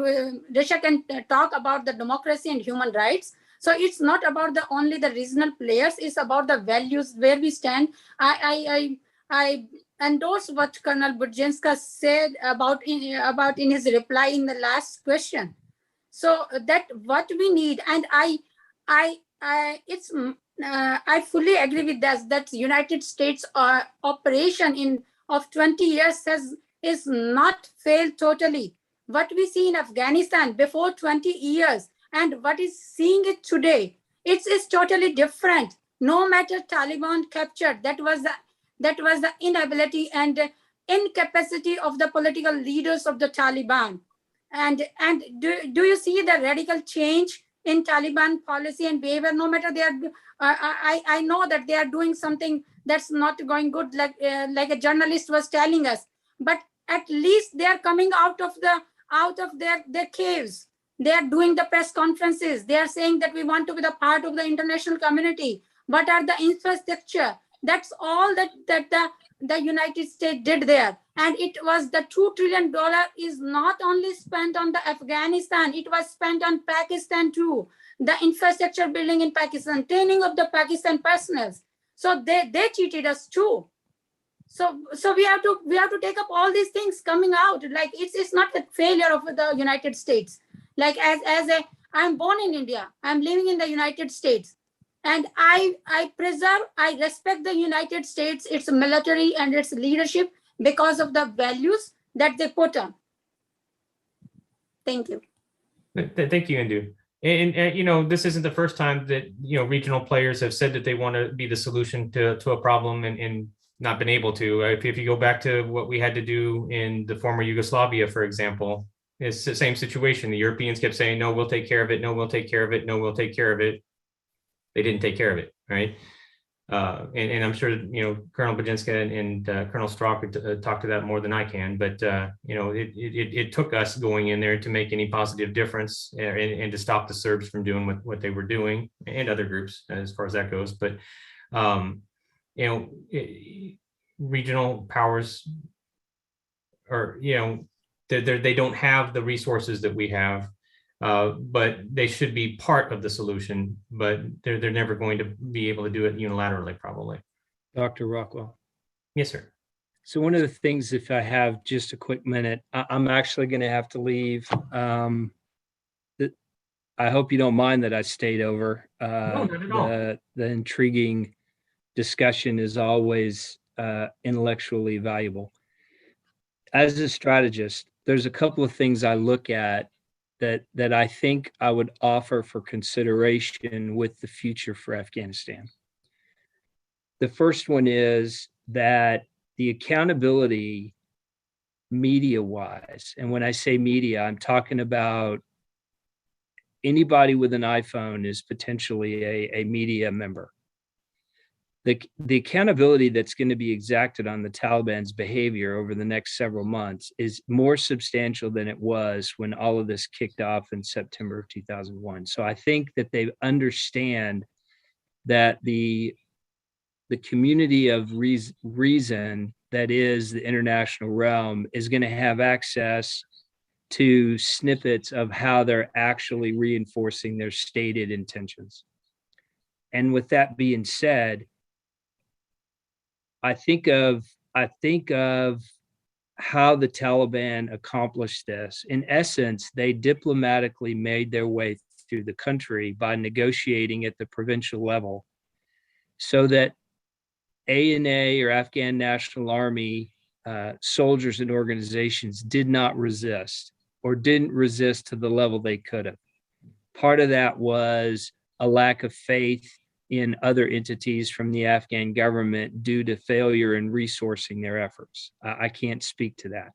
Russia can talk about the democracy and human rights. So it's not about only the regional players, it's about the values where we stand. I endorse what Colonel Budjenska said about in his reply in the last question. So that what we need, and I fully agree with that United States operation of 20 years is not failed totally. What we see in Afghanistan before 20 years and what is seeing it today, it's totally different. No matter Taliban captured, that was the inability and incapacity of the political leaders of the Taliban. And do you see the radical change in Taliban policy and behavior? No matter they are, I know that they are doing something that's not going good, like a journalist was telling us. But at least they are coming out of their caves. They are doing the press conferences. They are saying that we want to be the part of the international community. What are the infrastructure? That's all that the United States did there. And it was the $2 trillion is not only spent on the Afghanistan, it was spent on Pakistan too. The infrastructure building in Pakistan, training of the Pakistan personnel. So they cheated us too. So we have to take up all these things coming out. Like it's not a failure of the United States. Like I'm born in India, I'm living in the United States, and I respect the United States, its military and its leadership because of the values that they put on. Thank you. Thank you, Indu. And this isn't the first time that regional players have said that they want to be the solution to a problem and not been able to. If you go back to what we had to do in the former Yugoslavia, for example, it's the same situation. The Europeans kept saying, no, we'll take care of it. No, we'll take care of it. No, we'll take care of it. They didn't take care of it, right? And I'm sure, Colonel Budjenska and Colonel Straw could talk to that more than I can, but, it took us going in there to make any positive difference and to stop the Serbs from doing what they were doing, and other groups as far as that goes. But, regional powers are, they don't have the resources that we have, but they should be part of the solution, but they're never going to be able to do it unilaterally, probably. Dr. Rockwell. Yes, sir. So one of the things, if I have just a quick minute, I'm actually going to have to leave. I hope you don't mind that I stayed over. No, not at all. The intriguing discussion is always intellectually valuable. As a strategist, there's a couple of things I look at that I think I would offer for consideration with the future for Afghanistan. The first one is that the accountability media-wise, and when I say media, I'm talking about anybody with an iPhone is potentially a media member. The accountability that's going to be exacted on the Taliban's behavior over the next several months is more substantial than it was when all of this kicked off in September of 2001. So I think that they understand that the community of reason that is the international realm is going to have access to snippets of how they're actually reinforcing their stated intentions. And with that being said, I think of how the Taliban accomplished this. In essence, they diplomatically made their way through the country by negotiating at the provincial level so that ANA or Afghan National Army soldiers and organizations did not resist, or didn't resist to the level they could have. Part of that was a lack of faith in other entities from the Afghan government due to failure in resourcing their efforts. I can't speak to that.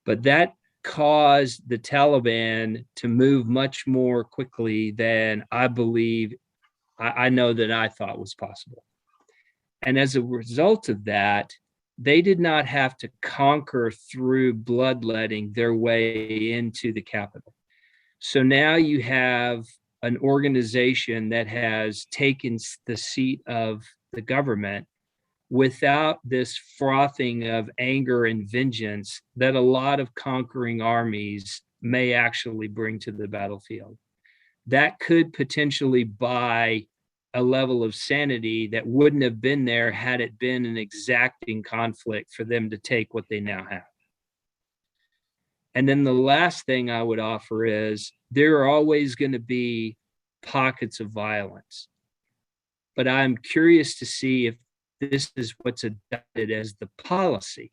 But that caused the Taliban to move much more quickly than I believe, I know that I thought was possible. And as a result of that, they did not have to conquer through bloodletting their way into the capital. So now you have an organization that has taken the seat of the government without this frothing of anger and vengeance that a lot of conquering armies may actually bring to the battlefield. That could potentially buy a level of sanity that wouldn't have been there had it been an exacting conflict for them to take what they now have. And then the last thing I would offer is there are always going to be pockets of violence. But I'm curious to see if this is what's adopted as the policy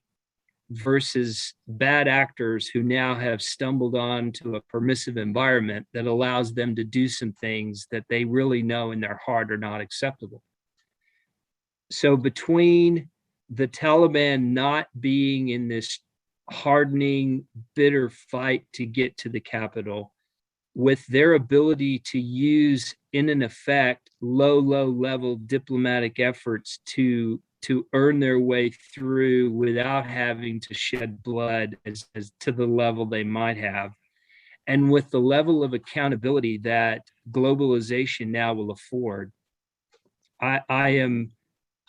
versus bad actors who now have stumbled onto a permissive environment that allows them to do some things that they really know in their heart are not acceptable. So between the Taliban not being in this hardening, bitter fight to get to the capital, with their ability to use in effect, low level diplomatic efforts to earn their way through without having to shed blood as to the level they might have. And with the level of accountability that globalization now will afford, I am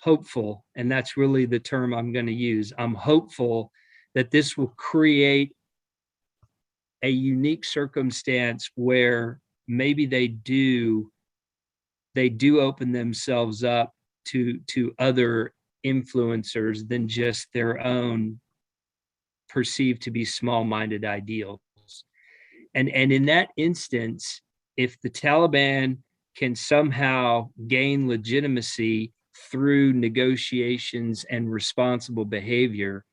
hopeful, and that's really the term I'm going to use. I'm hopeful that this will create a unique circumstance where maybe they do open themselves up to other influencers than just their own perceived to be small-minded ideals. And in that instance, if the Taliban can somehow gain legitimacy through negotiations and responsible behavior,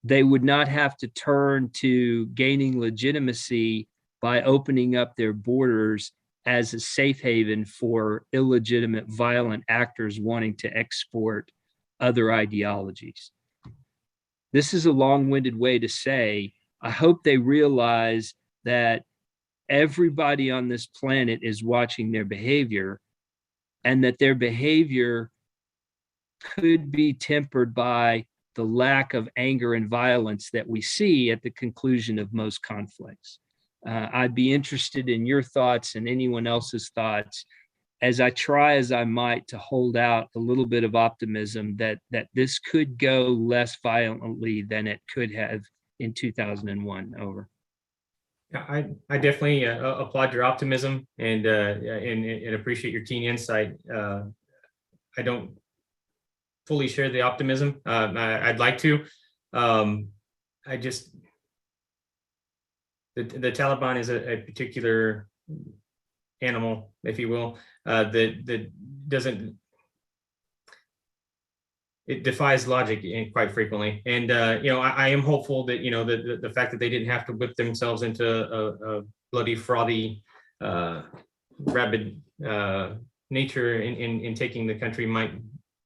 they would not have to turn to gaining legitimacy by opening up their borders as a safe haven for illegitimate violent actors wanting to export other ideologies. This is a long-winded way to say, I hope they realize that everybody on this planet is watching their behavior, and that their behavior could be tempered by the lack of anger and violence that we see at the conclusion of most conflicts. I'd be interested in your thoughts and anyone else's thoughts as I try as I might to hold out a little bit of optimism that this could go less violently than it could have in 2001. Over. I definitely applaud your optimism and appreciate your keen insight. I don't fully share the optimism. I'd like to. I just the Taliban is a particular animal, if you will, that doesn't. It defies logic quite frequently, and I am hopeful that the fact that they didn't have to whip themselves into a bloody, frothy, rabid nature in taking the country might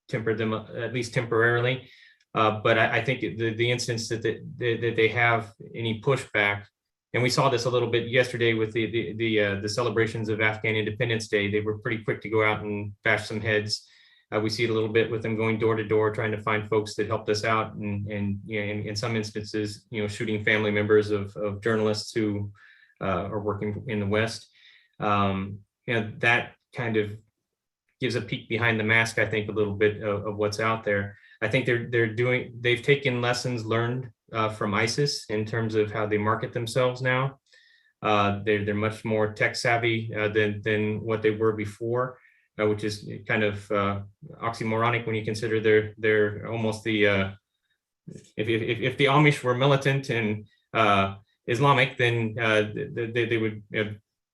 temper them at least temporarily. But I think the instance that they have any pushback, and we saw this a little bit yesterday with the celebrations of Afghan Independence Day. They were pretty quick to go out and bash some heads. We see it a little bit with them going door to door, trying to find folks that helped us out, and in some instances, shooting family members of journalists who are working in the West. That kind of gives a peek behind the mask, I think, a little bit of what's out there. I think they've taken lessons learned from ISIS in terms of how they market themselves now. They're much more tech savvy than what they were before. Which is kind of oxymoronic when you consider they're almost the if the Amish were militant and Islamic, then they would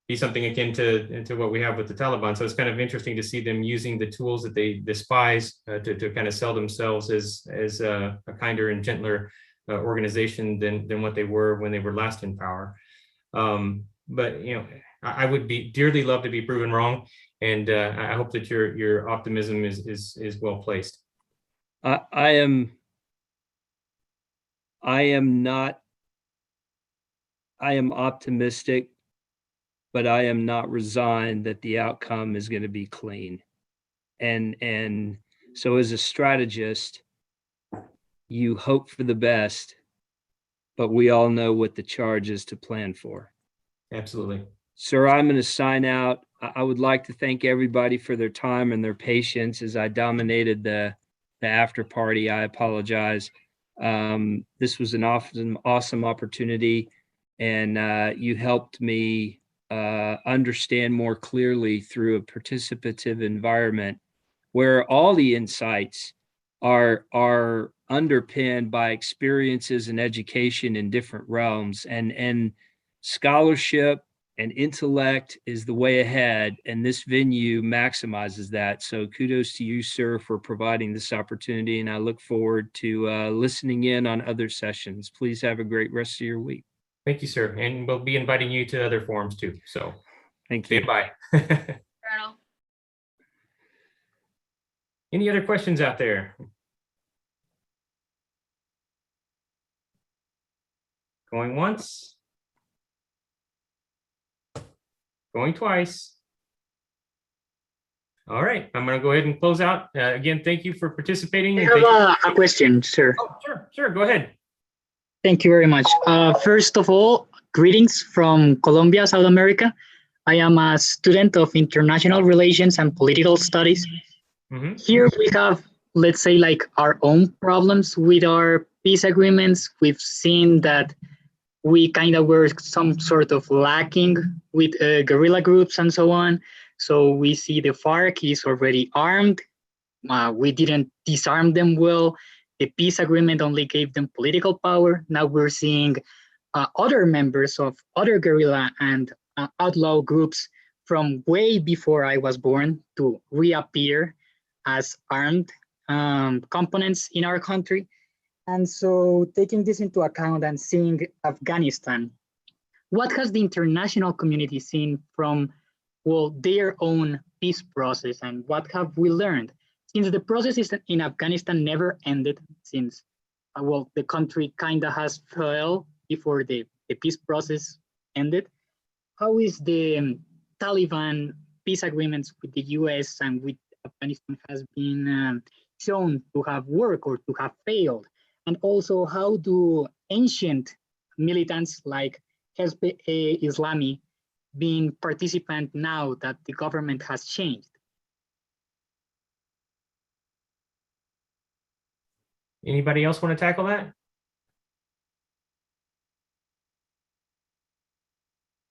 be something akin to what we have with the Taliban. So it's kind of interesting to see them using the tools that they despise to kind of sell themselves as a kinder and gentler organization than what they were when they were last in power. But I would dearly love to be proven wrong. And I hope that your optimism is well placed. I am optimistic, but I am not resigned that the outcome is going to be clean. And so as a strategist, you hope for the best, but we all know what the charge is to plan for. Absolutely. Sir, I'm going to sign out. I would like to thank everybody for their time and their patience as I dominated the after party. I apologize. This was an awesome opportunity, and you helped me understand more clearly through a participative environment where all the insights are underpinned by experiences and education in different realms, and scholarship and intellect is the way ahead, and this venue maximizes that. So kudos to you, sir, for providing this opportunity, and I look forward to listening in on other sessions. Please have a great rest of your week. Thank you, sir, and we'll be inviting you to other forums too. So thank you. Goodbye. Any other questions out there? Going once. Going twice. All right, I'm going to go ahead and close out. Again, thank you for participating. I have a question, sir. Oh, sure, go ahead. Thank you very much. First of all, greetings from Colombia, South America. I am a student of international relations and political studies. Mm-hmm. Here we have, let's say, like our own problems with our peace agreements. We've seen that we kind of were some sort of lacking with guerrilla groups and so on. So we see the FARC is already armed. We didn't disarm them well. The peace agreement only gave them political power. Now we're seeing other members of other guerrilla and outlaw groups from way before I was born to reappear as armed components in our country. And so taking this into account and seeing Afghanistan, what has the international community seen from, well, their own peace process, and what have we learned? Since the process in Afghanistan never ended, since, well, the country kind of has fell before the peace process ended, how is the Taliban peace agreements with the US and with Afghanistan has been shown to have worked or to have failed? And also, how do ancient militants like Hezb-e-Islami being participant now that the government has changed? Anybody else want to tackle that?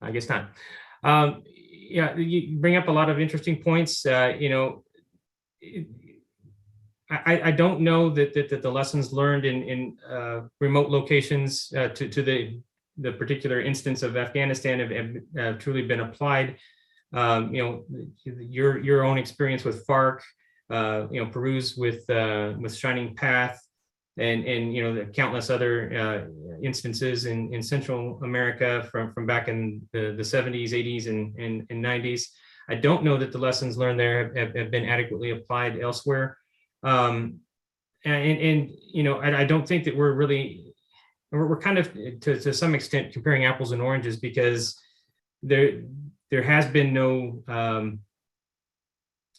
I guess not. Yeah, you bring up a lot of interesting points. You know, I don't know that the lessons learned in remote locations to the particular instance of Afghanistan have truly been applied. You know, your own experience with FARC, you know, Peru's with Shining Path, and you know, the countless other instances in Central America from back in the 70s, 80s, and 90s. I don't know that the lessons learned there have been adequately applied elsewhere. And you know, I don't think that we're kind of to some extent comparing apples and oranges, because there has been no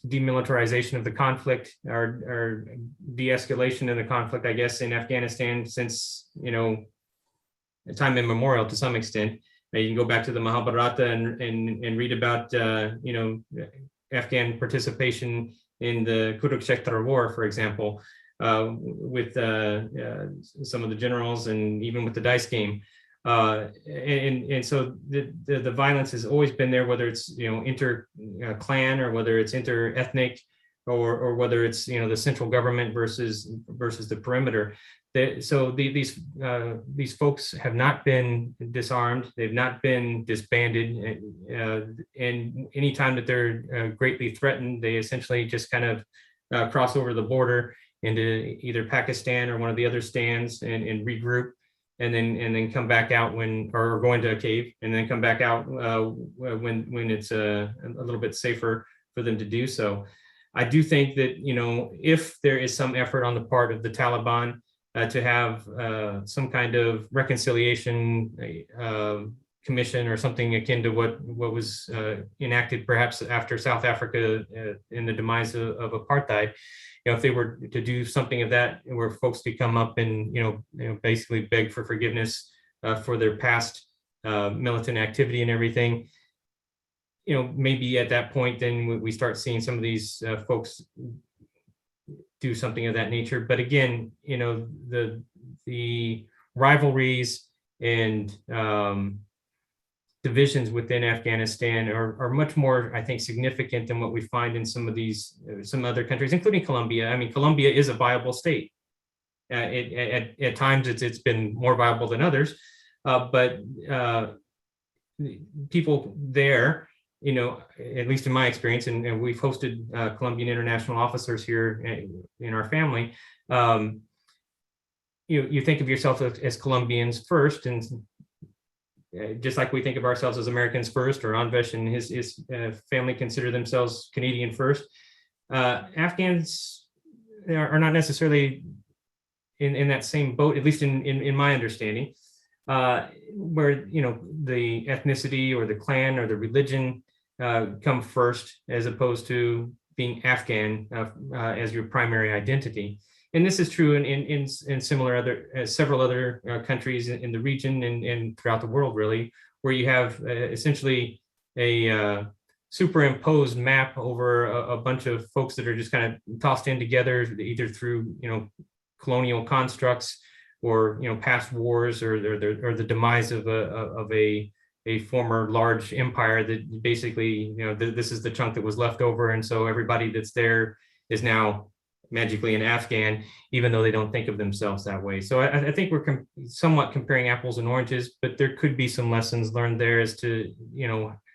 demilitarization of the conflict or de-escalation of the conflict, I guess, in Afghanistan since, you know, time immemorial to some extent. You can go back to the Mahabharata and read about, you know, Afghan participation in the Kurukshetra War, for example, with some of the generals and even with the dice game. And so the violence has always been there, whether it's, you know, inter-clan or whether it's inter-ethnic or whether it's, you know, the central government versus the perimeter. So these folks have not been disarmed, they've not been disbanded, and anytime that they're greatly threatened, they essentially just kind of cross over the border into either Pakistan or one of the other stands and regroup, and then come back out or go into a cave and then come back out when it's a little bit safer for them to do so. I do think that, you know, if there is some effort on the part of the Taliban to have some kind of reconciliation commission or something akin to what was enacted perhaps after South Africa in the demise of apartheid. You know, if they were to do something of that, where folks could come up and, you know, basically beg for forgiveness for their past militant activity and everything, you know, maybe at that point, then we start seeing some of these folks do something of that nature. But again, you know, the rivalries and divisions within Afghanistan are much more, I think, significant than what we find in some other countries, including Colombia. I mean, Colombia is a viable state. At times, it's been more viable than others, but people there, you know, at least in my experience, and we've hosted Colombian international officers here in our family. You think of yourself as Colombians first, and just like we think of ourselves as Americans first, or Anvesh and his family consider themselves Canadian first. Afghans are not necessarily in that same boat, at least in my understanding, where, you know, the ethnicity or the clan or the religion come first, as opposed to being Afghan as your primary identity. And this is true in several other countries in the region and throughout the world, really, where you have essentially a superimposed map over a bunch of folks that are just kind of tossed in together, either through colonial constructs or past wars or the demise of a former large empire that basically this is the chunk that was left over, and so everybody that's there is now magically an Afghan, even though they don't think of themselves that way. So I think we're somewhat comparing apples and oranges, but there could be some lessons learned there as to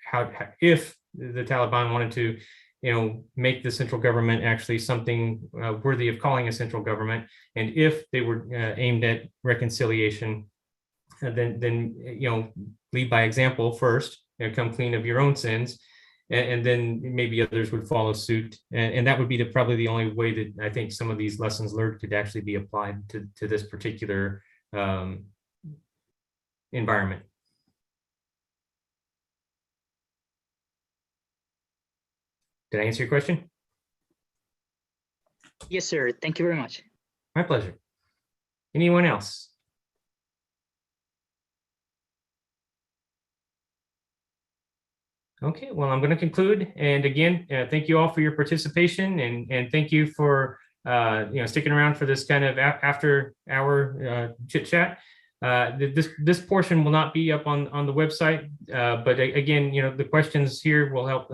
how if the Taliban wanted to make the central government actually something worthy of calling a central government, and if they were aimed at reconciliation, then lead by example first, come clean of your own sins, and then maybe others would follow suit. And that would be probably the only way that I think some of these lessons learned could actually be applied to this particular environment. Did I answer your question? Yes, sir. Thank you very much. My pleasure. Anyone else? Okay, well, I'm going to conclude. And again, thank you all for your participation, and thank you for sticking around for this kind of after hour chit chat. This portion will not be up on the website, but again, the questions here will help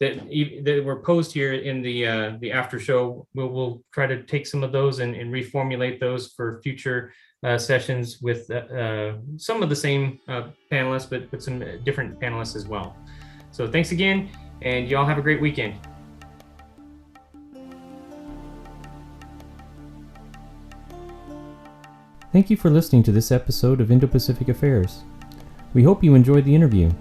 that were posed here in the after show. We'll try to take some of those and reformulate those for future sessions with some of the same panelists, but some different panelists as well. So thanks again, and y'all have a great weekend. Thank you for listening to this episode of Indo-Pacific Affairs. We hope you enjoyed the interview.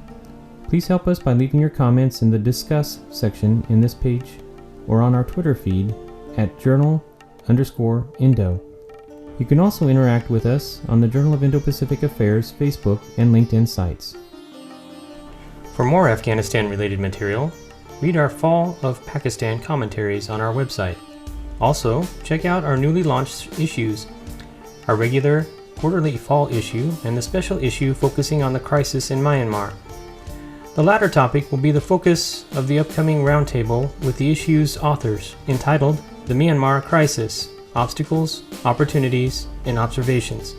Please help us by leaving your comments in the Discuss section in this page or on our Twitter feed at Journal_Indo. You can also interact with us on the Journal of Indo-Pacific Affairs Facebook and LinkedIn sites. For more Afghanistan-related material, read our Fall of Pakistan commentaries on our website. Also, check out our newly launched issues, our regular quarterly fall issue and the special issue focusing on the crisis in Myanmar. The latter topic will be the focus of the upcoming roundtable with the issue's authors, entitled The Myanmar Crisis: Obstacles, Opportunities, and Observations.